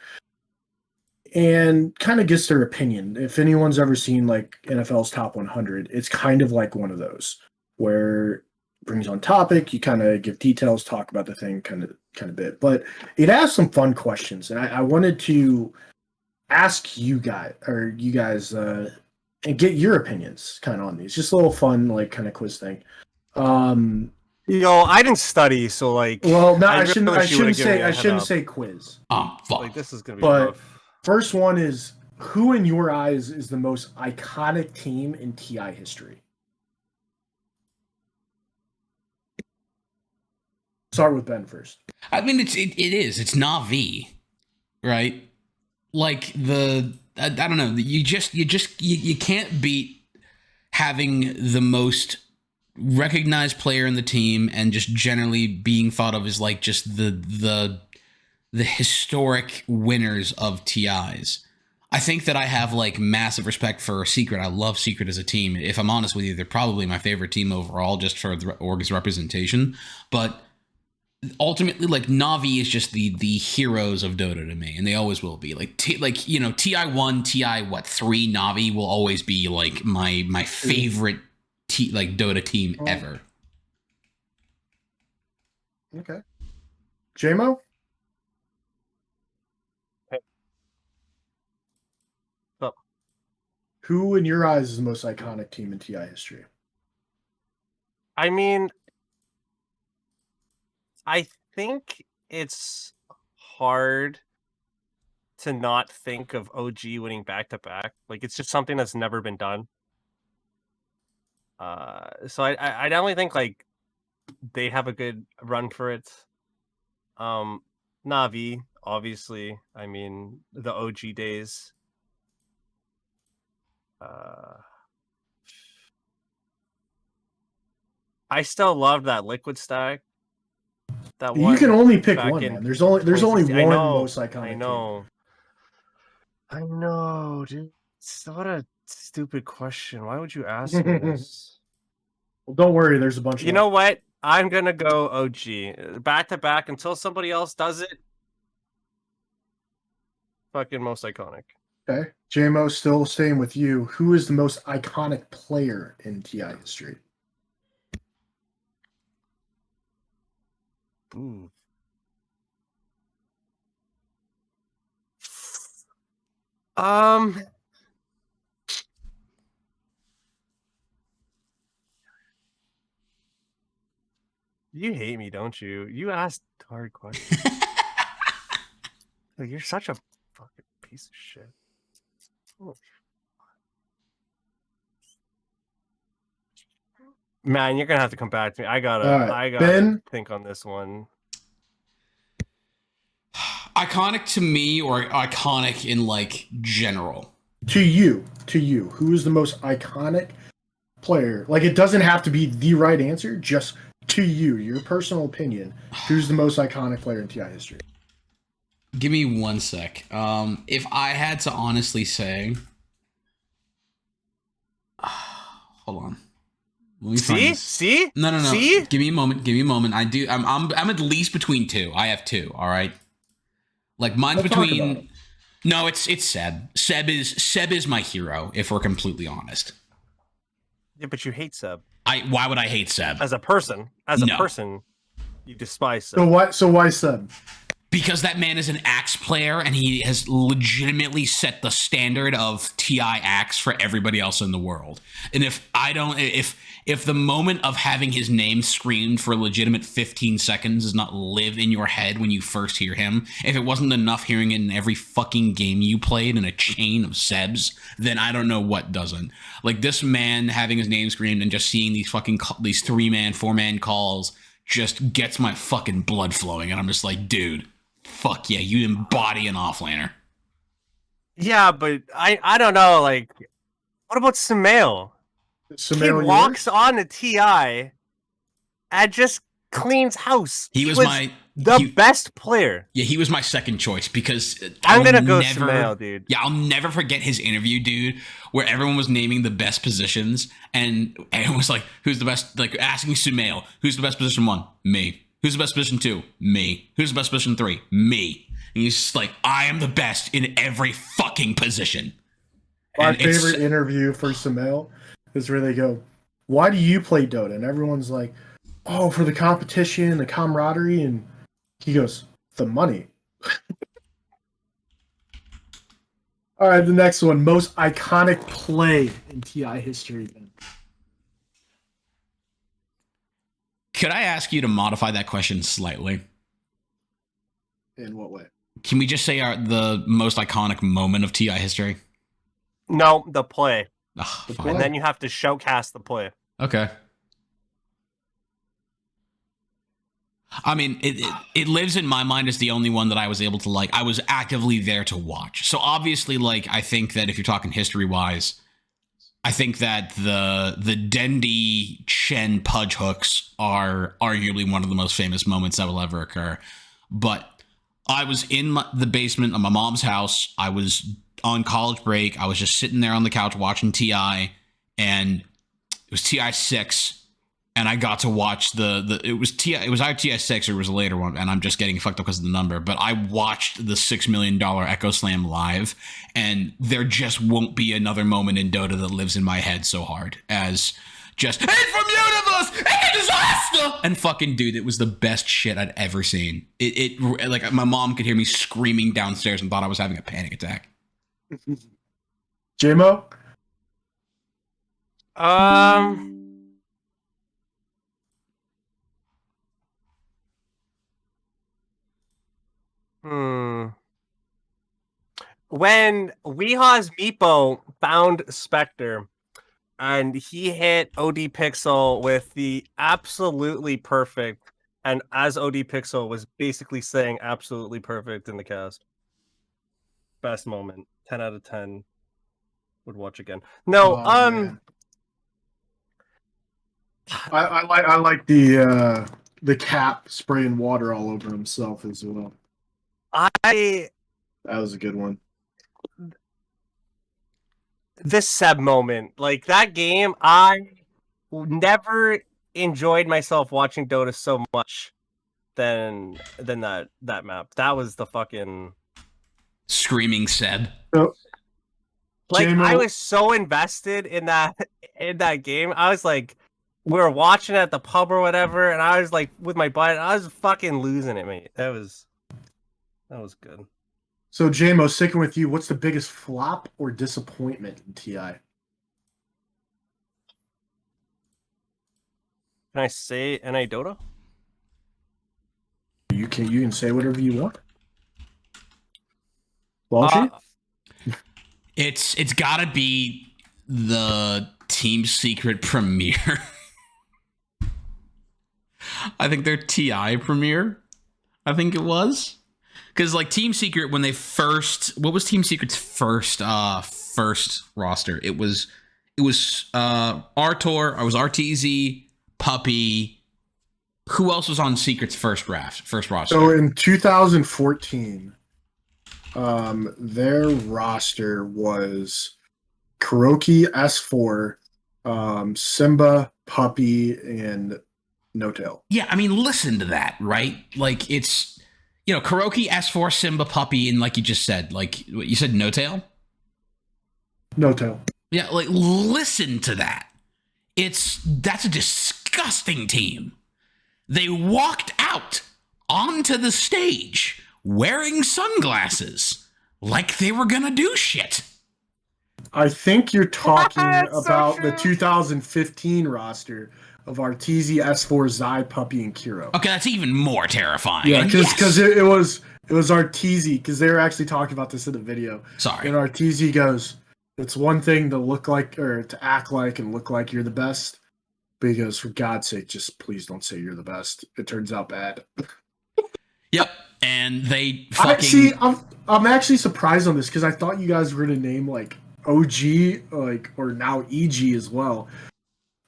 and kind of gets their opinion. If anyone's ever seen like NFL's Top 100, it's kind of like one of those where brings on topic. You kind of give details, talk about the thing, kind of bit. But it asks some fun questions, and I wanted to ask you guys, and get your opinions kind of on these. Just a little fun, like kind of quiz thing. I didn't study, so like. Well, no, I I really shouldn't. I wish you would've shouldn't given me a say. I head shouldn't up. say quiz. Oh fuck! Like this is gonna be But rough. first one is, who in your eyes is the most iconic team in TI history? Start with Ben first. I mean, it is. It's Na'Vi, right? Like I don't know. You can't beat having the most recognized player in the team and just generally being thought of as like just the historic winners of TIs. I think that I have like massive respect for Secret. I love Secret as a team. If I'm honest with you, they're probably my favorite team overall, just for the org's representation. But ultimately, like Na'Vi is just the heroes of Dota to me, and they always will be. Like TI1, TI 3 Na'Vi will always be like my favorite Dota team ever. Okay. JMO? Oh. Who in your eyes is the most iconic team in TI history? I mean, I think it's hard to not think of OG winning back-to-back. Like, it's just something that's never been done. So I definitely think, like, they have a good run for it. Na'Vi, obviously. I mean, the OG days. I still love that Liquid stack. That You one can only pick back one, in man. There's only 2016. one I know, most iconic I team. know. I know, dude. What a stupid question. Why would you ask me this? Well, don't worry, there's a bunch You of know what? I'm gonna go OG. Back to back until somebody else does it. Fucking most iconic. Okay. JMO, still staying with you. Who is the most iconic player in TI history? Ooh. You hate me, don't you? You asked hard questions. You're such a fucking piece of shit. Oh. Man, you're gonna have to come back to me. I gotta Ben? think on this one. Iconic to me, or iconic in like general? To you. Who is the most iconic player? Like, it doesn't have to be the right answer, just to you, your personal opinion. Who's the most iconic player in TI history? Give me 1 sec. If I had to honestly say, hold on. Let me find this. See? No. See? Give me a moment. I'm at least between two. I have two. All right. Like mine's Let's talk about between. him. No, it's Seb. Seb is my hero. If we're completely honest. Yeah, but you hate Seb. Why would I hate Seb? As a person, you despise Seb. So why Seb? Because that man is an axe player and he has legitimately set the standard of TI axe for everybody else in the world. And if the moment of having his name screamed for a legitimate 15 seconds does not live in your head when you first hear him, if it wasn't enough hearing it in every fucking game you played in a chain of Sebs, then I don't know what doesn't. Like this man having his name screamed and just seeing these 3-man, 4-man calls just gets my fucking blood flowing. And I'm just like, dude, fuck yeah, you embody an offlaner. Yeah, but I don't know, like, what about Sumail? He walks on the TI and just cleans house. He was best player. Yeah, he was my second choice because I'm gonna go Sumail, dude. Yeah, I'll never forget his interview, dude, where everyone was naming the best positions and everyone was like, who's the best, like asking Sumail, who's the best position 1? Me. Who's the best position 2? Me. Who's the best position 3? Me. And he's just like, I am the best in every fucking position. My favorite interview for Sumail is where they go, why do you play Dota? And everyone's like, oh, for the competition, the camaraderie, and he goes, the money. All right, the next one, most iconic play in TI history. Then. Could I ask you to modify that question slightly? In what way? Can we just say the most iconic moment of TI history? No, the play. Ugh, The fine. play? And then you have to showcast the play. Okay. I mean, it lives in my mind as the only one that I was able to like. I was actively there to watch. So obviously, like, I think that if you're talking history wise, I think that the Dendy Chen Pudge hooks are arguably one of the most famous moments that will ever occur. But I was in the basement of my mom's house. I was on college break. I was just sitting there on the couch watching TI, and it was TI 6. And I got to watch it was either TI 6 or it was a later one, and I'm just getting fucked up because of the number. But I watched the $6 million Echo Slam live, and there just won't be another moment in Dota that lives in my head so hard as just "Hey, from Universe, hey, disaster!" And fucking dude, it was the best shit I'd ever seen. It like my mom could hear me screaming downstairs and thought I was having a panic attack. JMO? When Weeha's Meepo found Spectre and he hit OD Pixel with the absolutely perfect, and as OD Pixel was basically saying absolutely perfect in the cast. Best moment. 10 out of 10. Would watch again. No, Man. I like the Cap spraying water all over himself as well. That was a good one. This Seb moment, like that game, I never enjoyed myself watching Dota so much than that map. That was the fucking Screaming Seb. So, like JMO, I was so invested in that game. I was like, we were watching at the pub or whatever, and I was like with my butt, I was fucking losing it, mate. That was good. So JMO, sticking with you, what's the biggest flop or disappointment in TI? Can I say NA Dota? You can say whatever you want. Walshy? It's gotta be the Team Secret premiere. I think their TI premiere. I think it was. Because like Team Secret, when they what was Team Secret's first roster? It was Artor, I was RTZ, Puppy. Who else was on Secret's first roster? So in 2014, their roster was Kuroki, S4, Simba, Puppy, and No Tail. Yeah, I mean, listen to that, right? Like it's. Kuroki, S4, Simba, Puppy, and like you just said, like what you said, No Tail? No Tail. Yeah, like listen to that. That's a disgusting team. They walked out onto the stage wearing sunglasses like they were gonna do shit. I think you're talking about so the 2015 roster of Arteezy, S4, Zai, Puppy, and Kiro. Okay, that's even more terrifying. Yeah, because it was Arteezy, because they were actually talking about this in the video. Sorry. And Arteezy goes, it's one thing to look like or to act like and look like you're the best. But he goes, for God's sake, just please don't say you're the best. It turns out bad. Yep. And they fucking... I'm actually surprised on this because I thought you guys were going to name like OG, like, or now EG as well,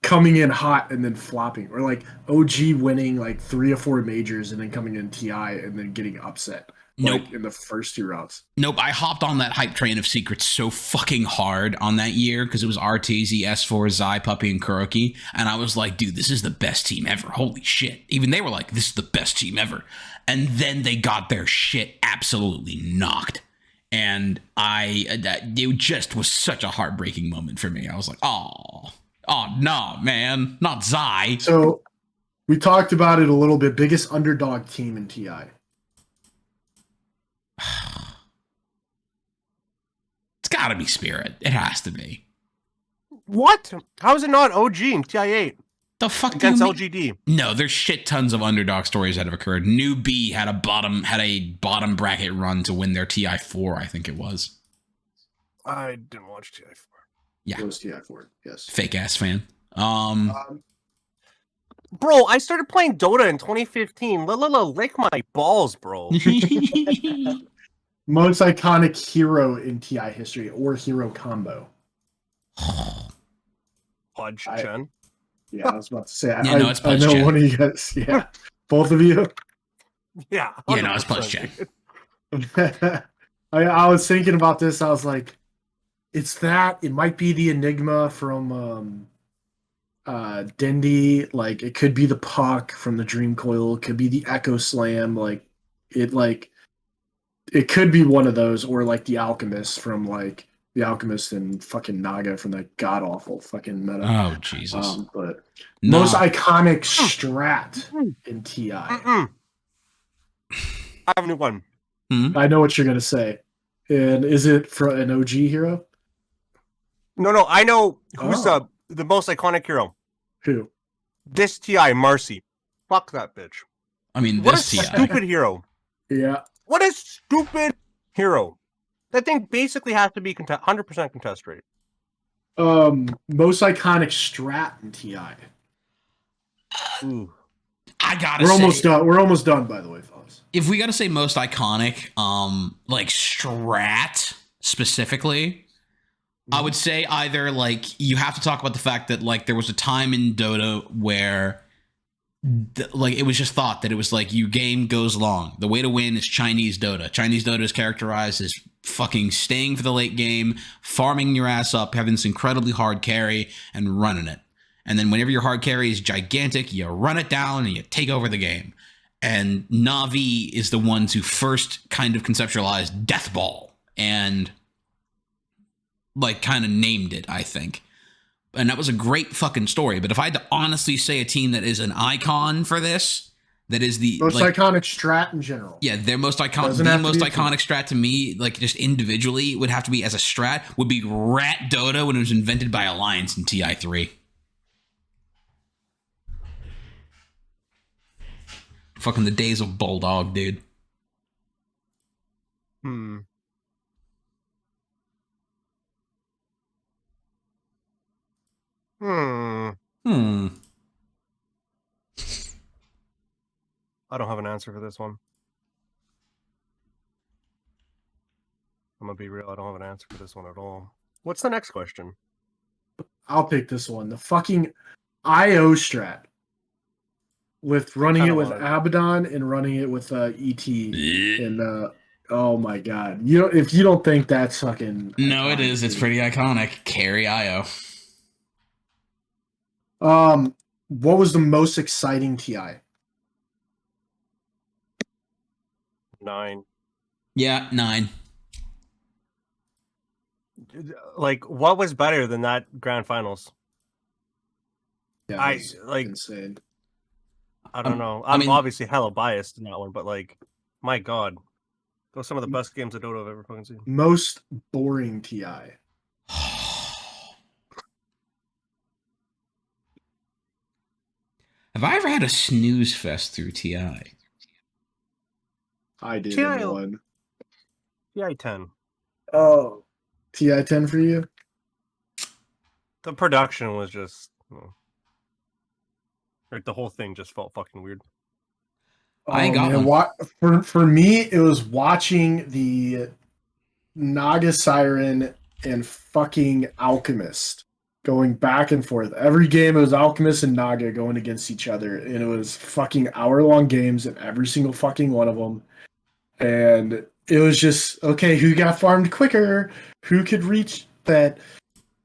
coming in hot and then flopping, or like OG winning like 3 or 4 majors and then coming in TI and then getting upset. Nope. Like in the first 2 rounds. Nope. I hopped on that hype train of Secrets so fucking hard on that year because it was RTZ, S4, Zai, Puppy, and Kuroki. And I was like, dude, this is the best team ever. Holy shit. Even they were like, this is the best team ever. And then they got their shit absolutely knocked. And it just was such a heartbreaking moment for me. I was like, oh no, man, not Zai. So We talked about it a little bit. Biggest underdog team in TI. It's got to be Spirit. It has to be. What? How is it not OG in TI8 The fuck against do you mean? LGD? No, there's shit tons of underdog stories that have occurred. New B had a bottom bracket run to win their TI4, I think it was. I didn't watch TI4. Yeah. It was TI4, yes. Fake ass fan. Bro, I started playing Dota in 2015. Lick my balls, bro. Most iconic hero in TI history or hero combo. Pudge Chen. Yeah, I was about to say. Yeah, no, it's I Pudge know Chen. one of you guys. Yeah, both of you. Yeah. Yeah, no, it's Pudge 100%. Chen. I was thinking about this. I was like, it's that. It might be the Enigma from Dindy. Like, it could be the Puck from the Dream Coil. It could be the Echo Slam. It could be one of those, or like the Alchemist from the Alchemist and fucking Naga from that god awful fucking meta. Oh, Jesus. But No. most iconic strat in TI. I have a new one. I know what you're gonna say. And is it for an OG hero? No, I know who's the most iconic hero. Who? This TI, Marcy. Fuck that bitch. I mean, What a this TI. stupid hero. Yeah. What a stupid hero. That thing basically has to be 100% contest rate. Most iconic strat in TI. Ooh. I gotta We're say, almost done. We're almost done, by the way, fellas. if we gotta say most iconic, like strat specifically, I would say either like you have to talk about the fact that like there was a time in Dota where like it was just thought that it was like you game goes long. The way to win is Chinese Dota. Chinese Dota is characterized as fucking staying for the late game, farming your ass up, having this incredibly hard carry, and running it. And then whenever your hard carry is gigantic, you run it down and you take over the game. And Na'Vi is the ones who first kind of conceptualized Death Ball and like kind of named it, I think. And that was a great fucking story. But if I had to honestly say a team that is an icon for this, that is the most iconic strat in general. Yeah, their most iconic, the most iconic strat to me, like just individually, would have to be as a strat, would be Rat Dota when it was invented by Alliance in TI3. Fucking the days of Bulldog, dude. I don't have an answer for this one. I'm gonna be real. I don't have an answer for this one at all. What's the next question? I'll pick this one. The fucking IO strat. With running it with Abaddon and running it with ET. And oh my god. If you don't think that's fucking no, iconic, it is. It's pretty iconic. Carry IO. What was the most exciting TI? 9. Yeah, 9. Like, what was better than that grand finals? Yeah, insane. I don't know. I mean, obviously hella biased in that one, but like, my god, those are some of the best games of Dota I've ever fucking seen. Most boring TI. Have I ever had a snooze fest through TI? I did in one. TI 10. Oh, TI 10 for you? The production was just like the whole thing just felt fucking weird. I got one. For me, it was watching the Naga Siren and fucking Alchemist going back and forth. Every game it was Alchemist and Naga going against each other, and it was fucking hour-long games in every single fucking one of them. And it was just, okay, who got farmed quicker? Who could reach that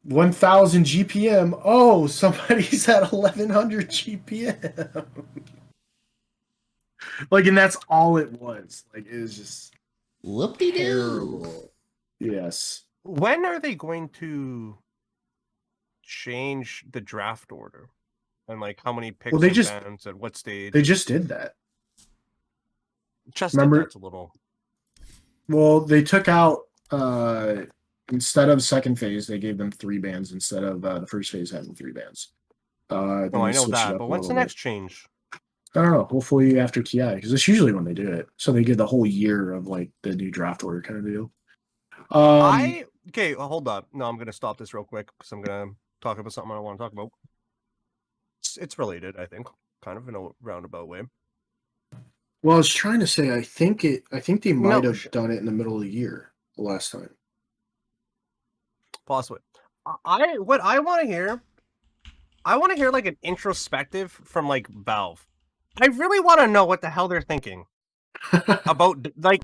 1,000 GPM? Oh, somebody's at 1,100 GPM. Like, and that's all it was. Like, it was just terrible. Yes. When are they going to change the draft order? and like how many picks Well, they and just- bans at what stage. They just did that. Just remember- that's a little. Well, they took out instead of second phase, they gave them 3 bans instead of the first phase having 3 bans. No, I know that, but when's the next change? I don't know. Hopefully after TI, because that's usually when they do it. So they get the whole year of like the new draft order kind of deal. Okay, well, hold up. No, I'm gonna stop this real quick because I'm gonna talk about something I want to talk about. It's related, I think, kind of in a roundabout way. Well, I was trying to say, I think they might No, have done it in the middle of the year the last time. Possibly. What I want to hear. I want to hear like an introspective from like Valve. I really want to know what the hell they're thinking about I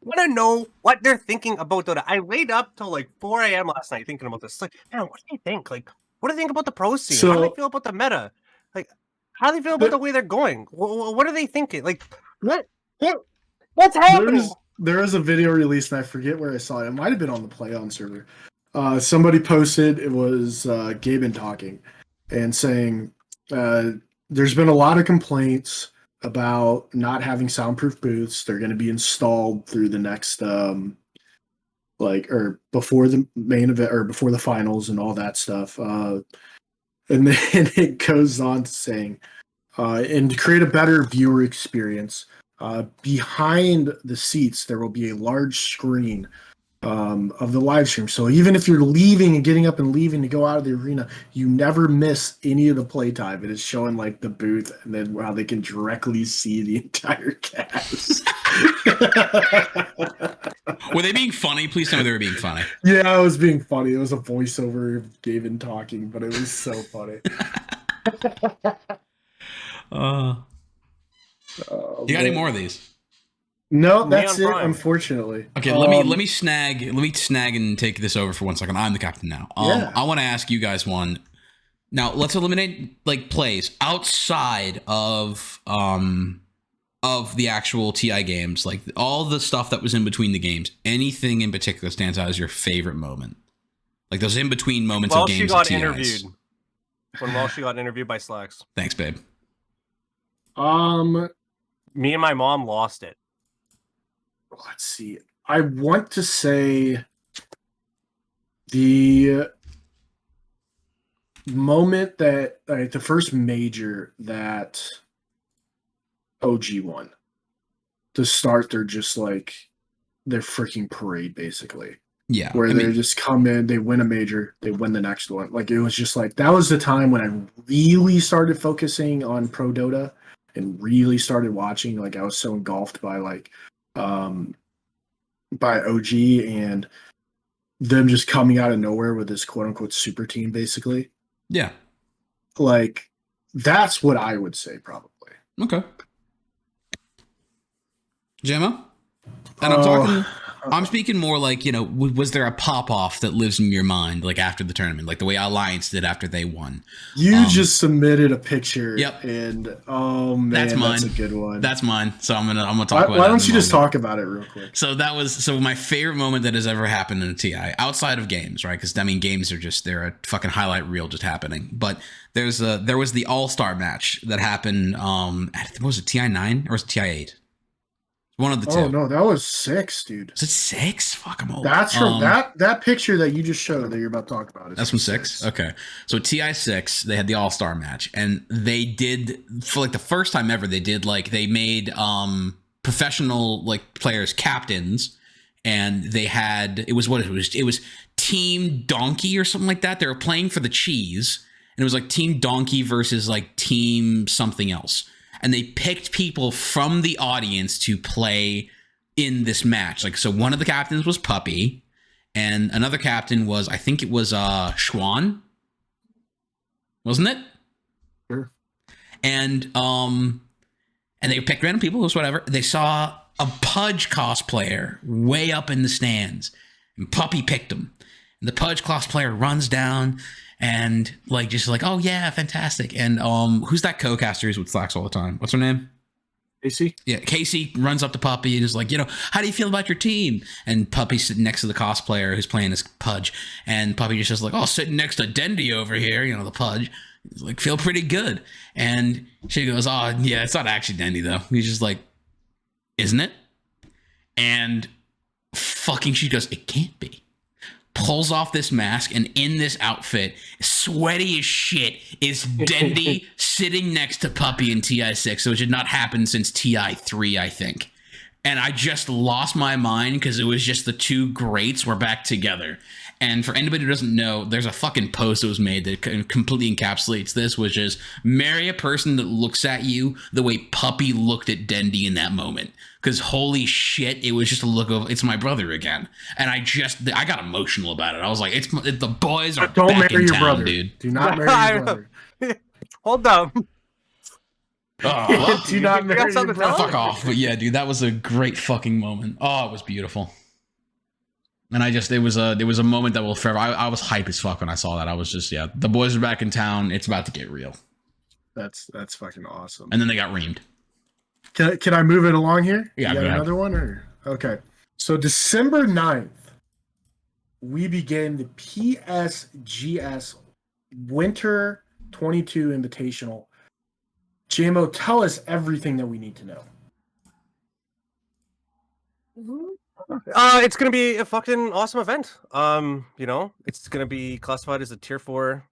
want to know what they're thinking about Dota. I laid up till like 4 a.m. last night thinking about this. Like, man, what do they think? Like, what do they think about the pro scene? How do they feel about the meta? Like, how do they feel about the way they're going? What are they thinking? Like, what's happening? There is a video release, and I forget where I saw it. It might have been on the Play On server. Somebody posted, it was Gaben talking and saying there's been a lot of complaints about not having soundproof booths. They're going to be installed through the next or before the main event or before the finals and all that stuff. And then it goes on to saying, and to create a better viewer experience, behind the seats, there will be a large screen of the live stream. So even if you're leaving and getting up and leaving to go out of the arena, you never miss any of the playtime. It is showing like the booth and then how they can directly see the entire cast. Were they being funny? Please tell me they were being funny. Yeah, it was being funny. It was a voiceover of Gavin talking, but it was so funny. You got any more of these? No, that's it. Prime. Unfortunately. Okay, let me snag and take this over for 1 second. I'm the captain now. Yeah. I want to ask you guys one. Now, let's eliminate like plays outside of the actual TI games, like all the stuff that was in between the games. Anything in particular stands out as your favorite moment? Like those in between moments of games. She got interviewed. When she got interviewed by Slacks. Thanks, babe. Me and my mom lost it. Let's see. I want to say the moment that the first major that OG won to start their freaking parade, basically. Yeah. Where they just come in, they win a major, they win the next one. Like it was just like that was the time when I really started focusing on Pro Dota and really started watching. Like I was so engulfed by by OG and them just coming out of nowhere with this quote unquote super team, basically. Yeah. Like that's what I would say, probably. Okay. Gemma? And I'm speaking more like, you know, was there a pop-off that lives in your mind, like after the tournament, like the way Alliance did after they won? You just submitted a picture. Yep. And oh man, that's mine. That's a good one. That's mine. So I'm gonna talk about it. Why don't you just talk about it real quick? So that was my favorite moment that has ever happened in a TI outside of games, right? Because I mean, games are they're a fucking highlight reel just happening. But there was the All-Star match that happened. Was it TI 9 or was it TI 8? One of the two. Oh no, that was 6, dude. Was it 6? Fuck, I'm old. That's from that picture that you just showed that you're about to talk about. That's from 6? Okay. So TI 6, they had the All-Star match, and they did, for like the first time ever, they made professional like players captains, and they had, it was Team Donkey or something like that. They were playing for the cheese, and it was like Team Donkey versus like Team something else. And they picked people from the audience to play in this match. Like, so one of the captains was Puppy, and another captain was, I think it was Schwan, wasn't it? Sure. And they picked random people, it was whatever. They saw a Pudge cosplayer way up in the stands, and Puppy picked him. And the Pudge cosplayer runs down. And like, just like, oh yeah, fantastic. And who's that co-caster who's with Slacks all the time? What's her name? Casey? Yeah, Casey runs up to Puppy and is like, you know, how do you feel about your team? And Puppy's sitting next to the cosplayer who's playing as Pudge. And Puppy just says like, oh, sitting next to Dendy over here, you know, the Pudge. He's like, feel pretty good. And she goes, oh, yeah, it's not actually Dendy, though. He's just like, isn't it? And fucking she goes, it can't be. Pulls off this mask, and in this outfit, sweaty as shit, is Dendy sitting next to Puppy in TI6, which had not happened since TI3, I think. And I just lost my mind because it was just the two greats were back together. And for anybody who doesn't know, there's a fucking post that was made that completely encapsulates this, which is marry a person that looks at you the way Puppy looked at Dendy in that moment. Because holy shit, it was just a look of, it's my brother again. And I got emotional about it. I was like, the boys are Don't back marry in your town, brother, dude. Do not marry your brother. Hold up. Do not marry your something to tell brother. Fuck off. But yeah, dude, that was a great fucking moment. Oh, it was beautiful. And it was a moment that will forever. I was hype as fuck when I saw that. I was just, yeah, the boys are back in town. It's about to get real. That's fucking awesome. And then they got reamed. Can I move it along here? Yeah, you go got ahead. another one? Or okay. So December 9th, we begin the PSGS Winter 22 Invitational. JMO, tell us everything that we need to know. It's gonna be a fucking awesome event. It's gonna be classified as a tier 4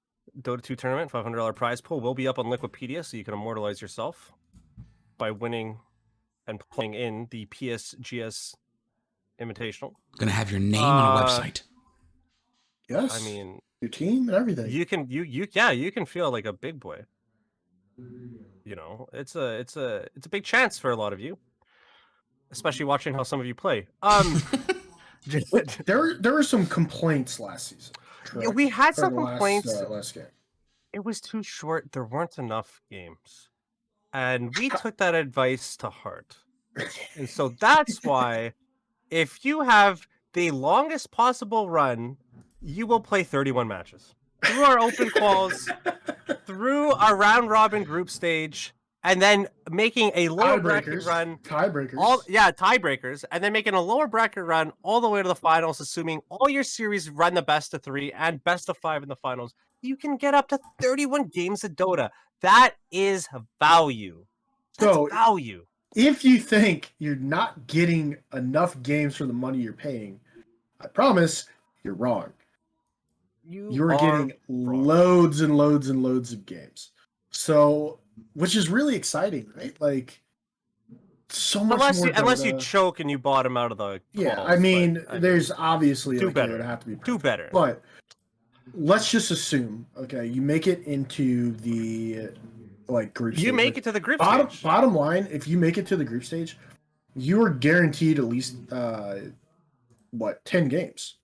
Dota 2 tournament. $500 prize pool will be up on Liquipedia, so you can immortalize yourself by winning and playing in the PSGS Invitational. Gonna have your name on a website. Yes. I mean, your team and everything. you can feel like a big boy. It's a big chance for a lot of you, especially watching how some of you play. There were some complaints last season. Correct? We had Or some the complaints. Last game. It was too short. There weren't enough games, and we took that advice to heart. And so that's why, if you have the longest possible run, you will play 31 matches through our open quals, through our round robin group stage, and then making a lower bracket run. Tiebreakers. Tiebreakers, and then making a lower bracket run all the way to the finals, assuming all your series run the best of 3 and best of 5 in the finals. You can get up to 31 games of Dota. That is value. That's value. If you think you're not getting enough games for the money you're paying, I promise you're wrong. You're getting loads and loads and loads of games. So, which is really exciting, right? Like, so much more. Unless you choke and you bottom out of the yeah, I mean, there's obviously two like, better. It would have to be perfect. Two better. But let's just assume, okay, you make it into the group stage. You make it to the group stage. Bottom line, if you make it to the group stage, you are guaranteed at least 10 games.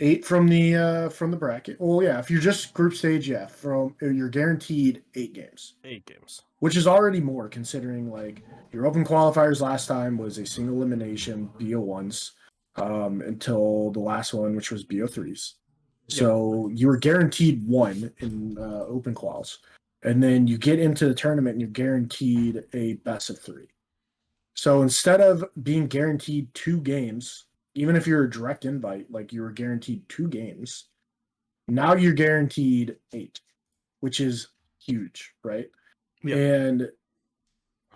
8 from the bracket. Well, yeah, if you're just group stage, yeah, you're guaranteed 8 games. 8 games. Which is already more considering like your open qualifiers last time was a single elimination BO1s until the last one, which was BO3s. So you were guaranteed 1 in open quals. And then you get into the tournament and you're guaranteed a best of 3. So instead of being guaranteed 2 games, even if you're a direct invite, like you were guaranteed 2 games, now you're guaranteed 8, which is huge, right? Yeah. And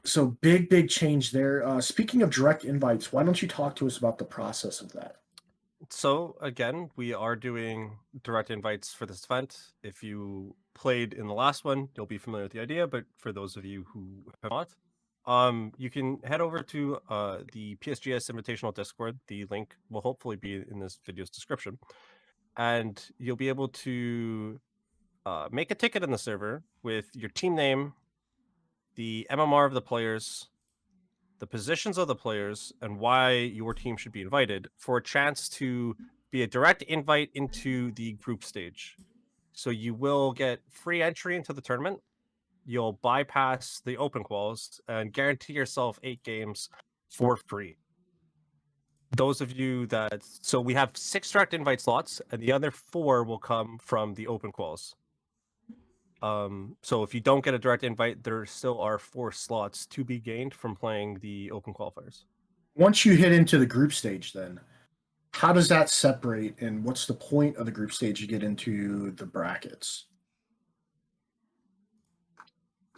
so big change there. Speaking of direct invites, why don't you talk to us about the process of that? So again, we are doing direct invites for this event. If you played in the last one, you'll be familiar with the idea, but for those of you who have not, you can head over to the PSGS Invitational Discord. The link will hopefully be in this video's description. And you'll be able to make a ticket in the server with your team name, the MMR of the players, the positions of the players, and why your team should be invited for a chance to be a direct invite into the group stage. So you will get free entry into the tournament. You'll bypass the open quals and guarantee yourself 8 games for free. Those of you so we have 6 direct invite slots, and the other 4 will come from the open quals. So if you don't get a direct invite, there still are 4 slots to be gained from playing the open qualifiers. Once you hit into the group stage, then how does that separate, and what's the point of the group stage to get into the brackets?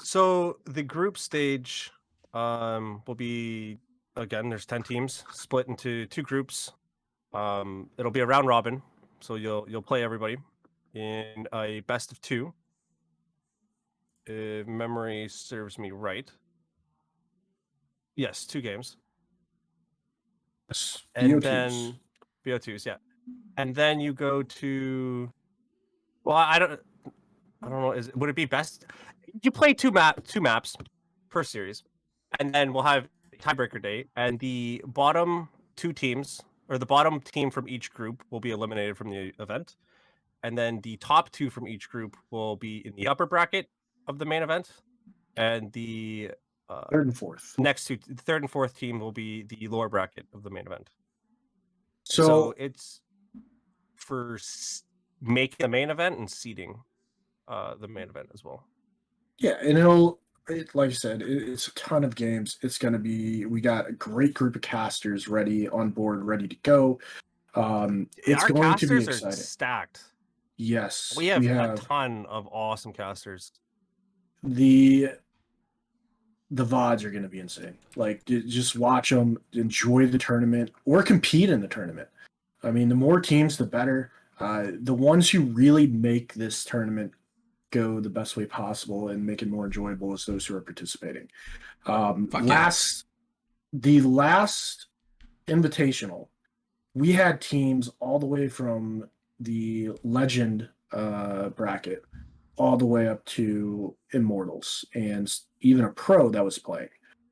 So the group stage will be, again, there's 10 teams split into 2 groups. It'll be a round robin, so you'll play everybody in a best of 2. If memory serves me right. Yes, 2 games. And BO2s. then BO2s, yeah. And then you go to, well, I don't know, would it be best? You play 2 maps per series, and then we'll have tiebreaker day, and the bottom 2 teams, or the bottom team from each group, will be eliminated from the event, and then the top 2 from each group will be in the upper bracket of the main event, and the Third and fourth. next 2, the third and fourth team, will be the lower bracket of the main event. So So it's for making the main event and seeding the main event as well. yeah, and like I said, it's a ton of games. It's going to be, we got a great group of casters ready on board, ready to go. It's Our going to be casters are exciting. stacked. Yes, We have a ton of awesome casters. The VODs are going to be insane. Like, just watch them, enjoy the tournament, or compete in the tournament. I mean, the more teams, the better. The ones who really make this tournament go the best way possible and make it more enjoyable is those who are participating. The last invitational, we had teams all the way from the legend bracket all the way up to immortals and even a pro that was playing.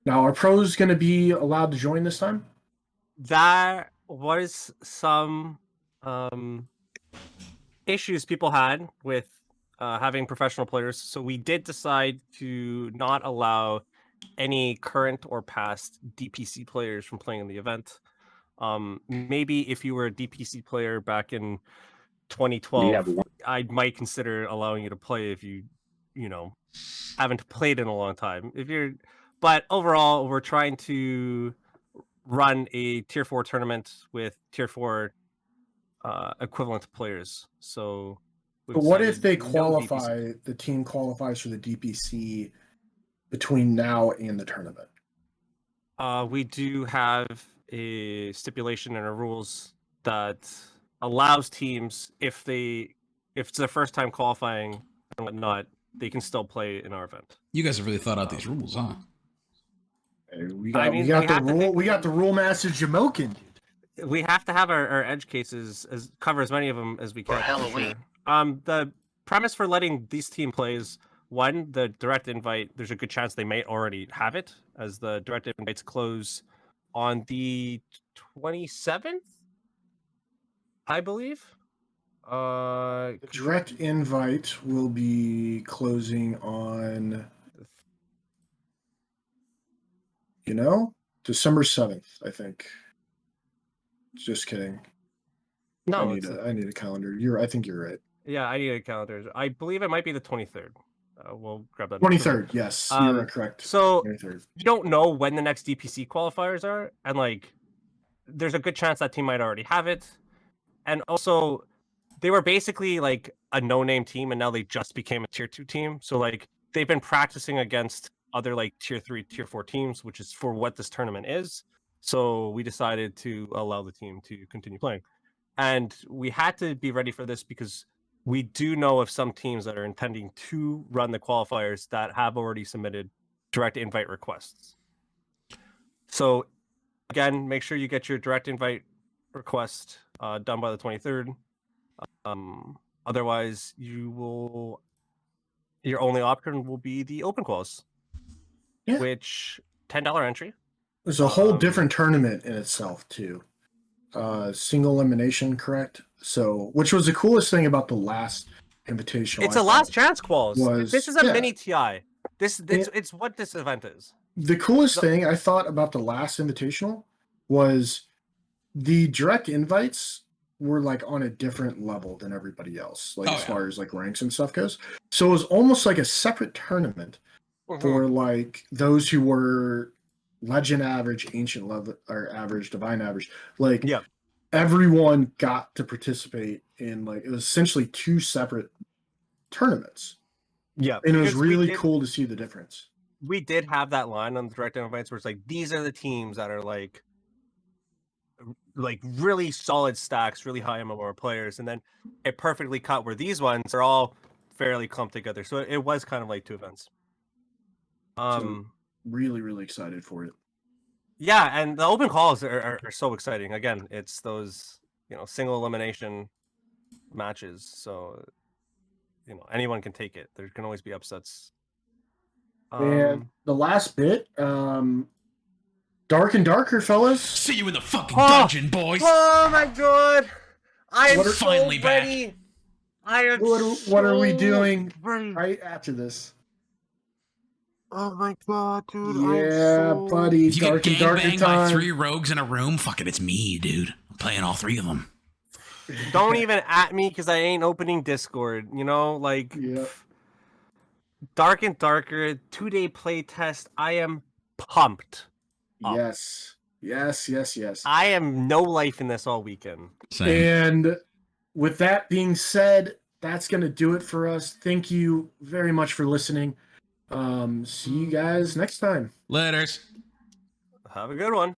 Now, are pros going to be allowed to join this time? That was some issues people had with having professional players, so we did decide to not allow any current or past DPC players from playing in the event. Maybe if you were a DPC player back in 2012, I might consider allowing you to play if you haven't played in a long time. But overall, we're trying to run a tier 4 tournament with tier 4 equivalent players. So but what if they no qualify, DPC. the team qualifies for the DPC between now and the tournament? We do have a stipulation in our rules that allows teams, if it's their first time qualifying and whatnot, they can still play in our event. You guys have really thought out these rules, huh? Hey, we got the rule master Jamokin. We have to have our edge cases cover as many of them as we can. For Halloween. Sure. The premise for letting these team play is, one, the direct invite, there's a good chance they may already have it, as the direct invites close on the 27th, I believe. The direct invite will be closing on, December 7th, I think. Just kidding. No, I need a calendar. I think you're right. Yeah, I need a calendar. I believe it might be the 23rd. We'll grab that. 23rd, yes, you're correct. So 23rd. You don't know when the next DPC qualifiers are, and there's a good chance that team might already have it. And also, they were basically like a no-name team, and now they just became a tier 2 team. So they've been practicing against other tier 3, tier 4 teams, which is for what this tournament is. So we decided to allow the team to continue playing. And we had to be ready for this because we do know of some teams that are intending to run the qualifiers that have already submitted direct invite requests. So again, make sure you get your direct invite request done by the 23rd. Otherwise, your only option will be the open quals, which $10 entry. There's a whole different tournament in itself too. Single elimination, correct? So, which was the coolest thing about the last invitational. It's a last chance quals. This is a mini TI. It's what this event is. The coolest thing I thought about the last invitational was the direct invites were on a different level than everybody else, as far as ranks and stuff goes. So it was almost like a separate tournament for those who were legend average, ancient level, or average, divine average. Everyone got to participate in it was essentially 2 separate tournaments. Yeah, And it was because we really did- cool to see the difference. We did have that line on the direct invites where it's like, these are the teams that are like really solid stacks, really high MMR players, and then it perfectly cut where these ones are all fairly clumped together. So it was kind of like two events. Really, really excited for it. Yeah, and the open calls are so exciting. Again, it's those single elimination matches, so anyone can take it. There can always be upsets. And the last bit, dark and darker, fellas. See you in the fucking dungeon, boys. Oh my god! I am finally so back. ready. I am. What are we so doing ready. right after this? Oh my god, dude! Yeah, buddy. If you Dark get and darker gangbanged by time. 3 rogues in a room, fuck it, it's me, dude. I'm playing all 3 of them. Don't even at me because I ain't opening Discord. Yeah. Dark and Darker 2-day play test. I am pumped. Up. Yes. I am no life in this all weekend. Same. And with that being said, that's going to do it for us. Thank you very much for listening. See you guys next time. Laters. Have a good one.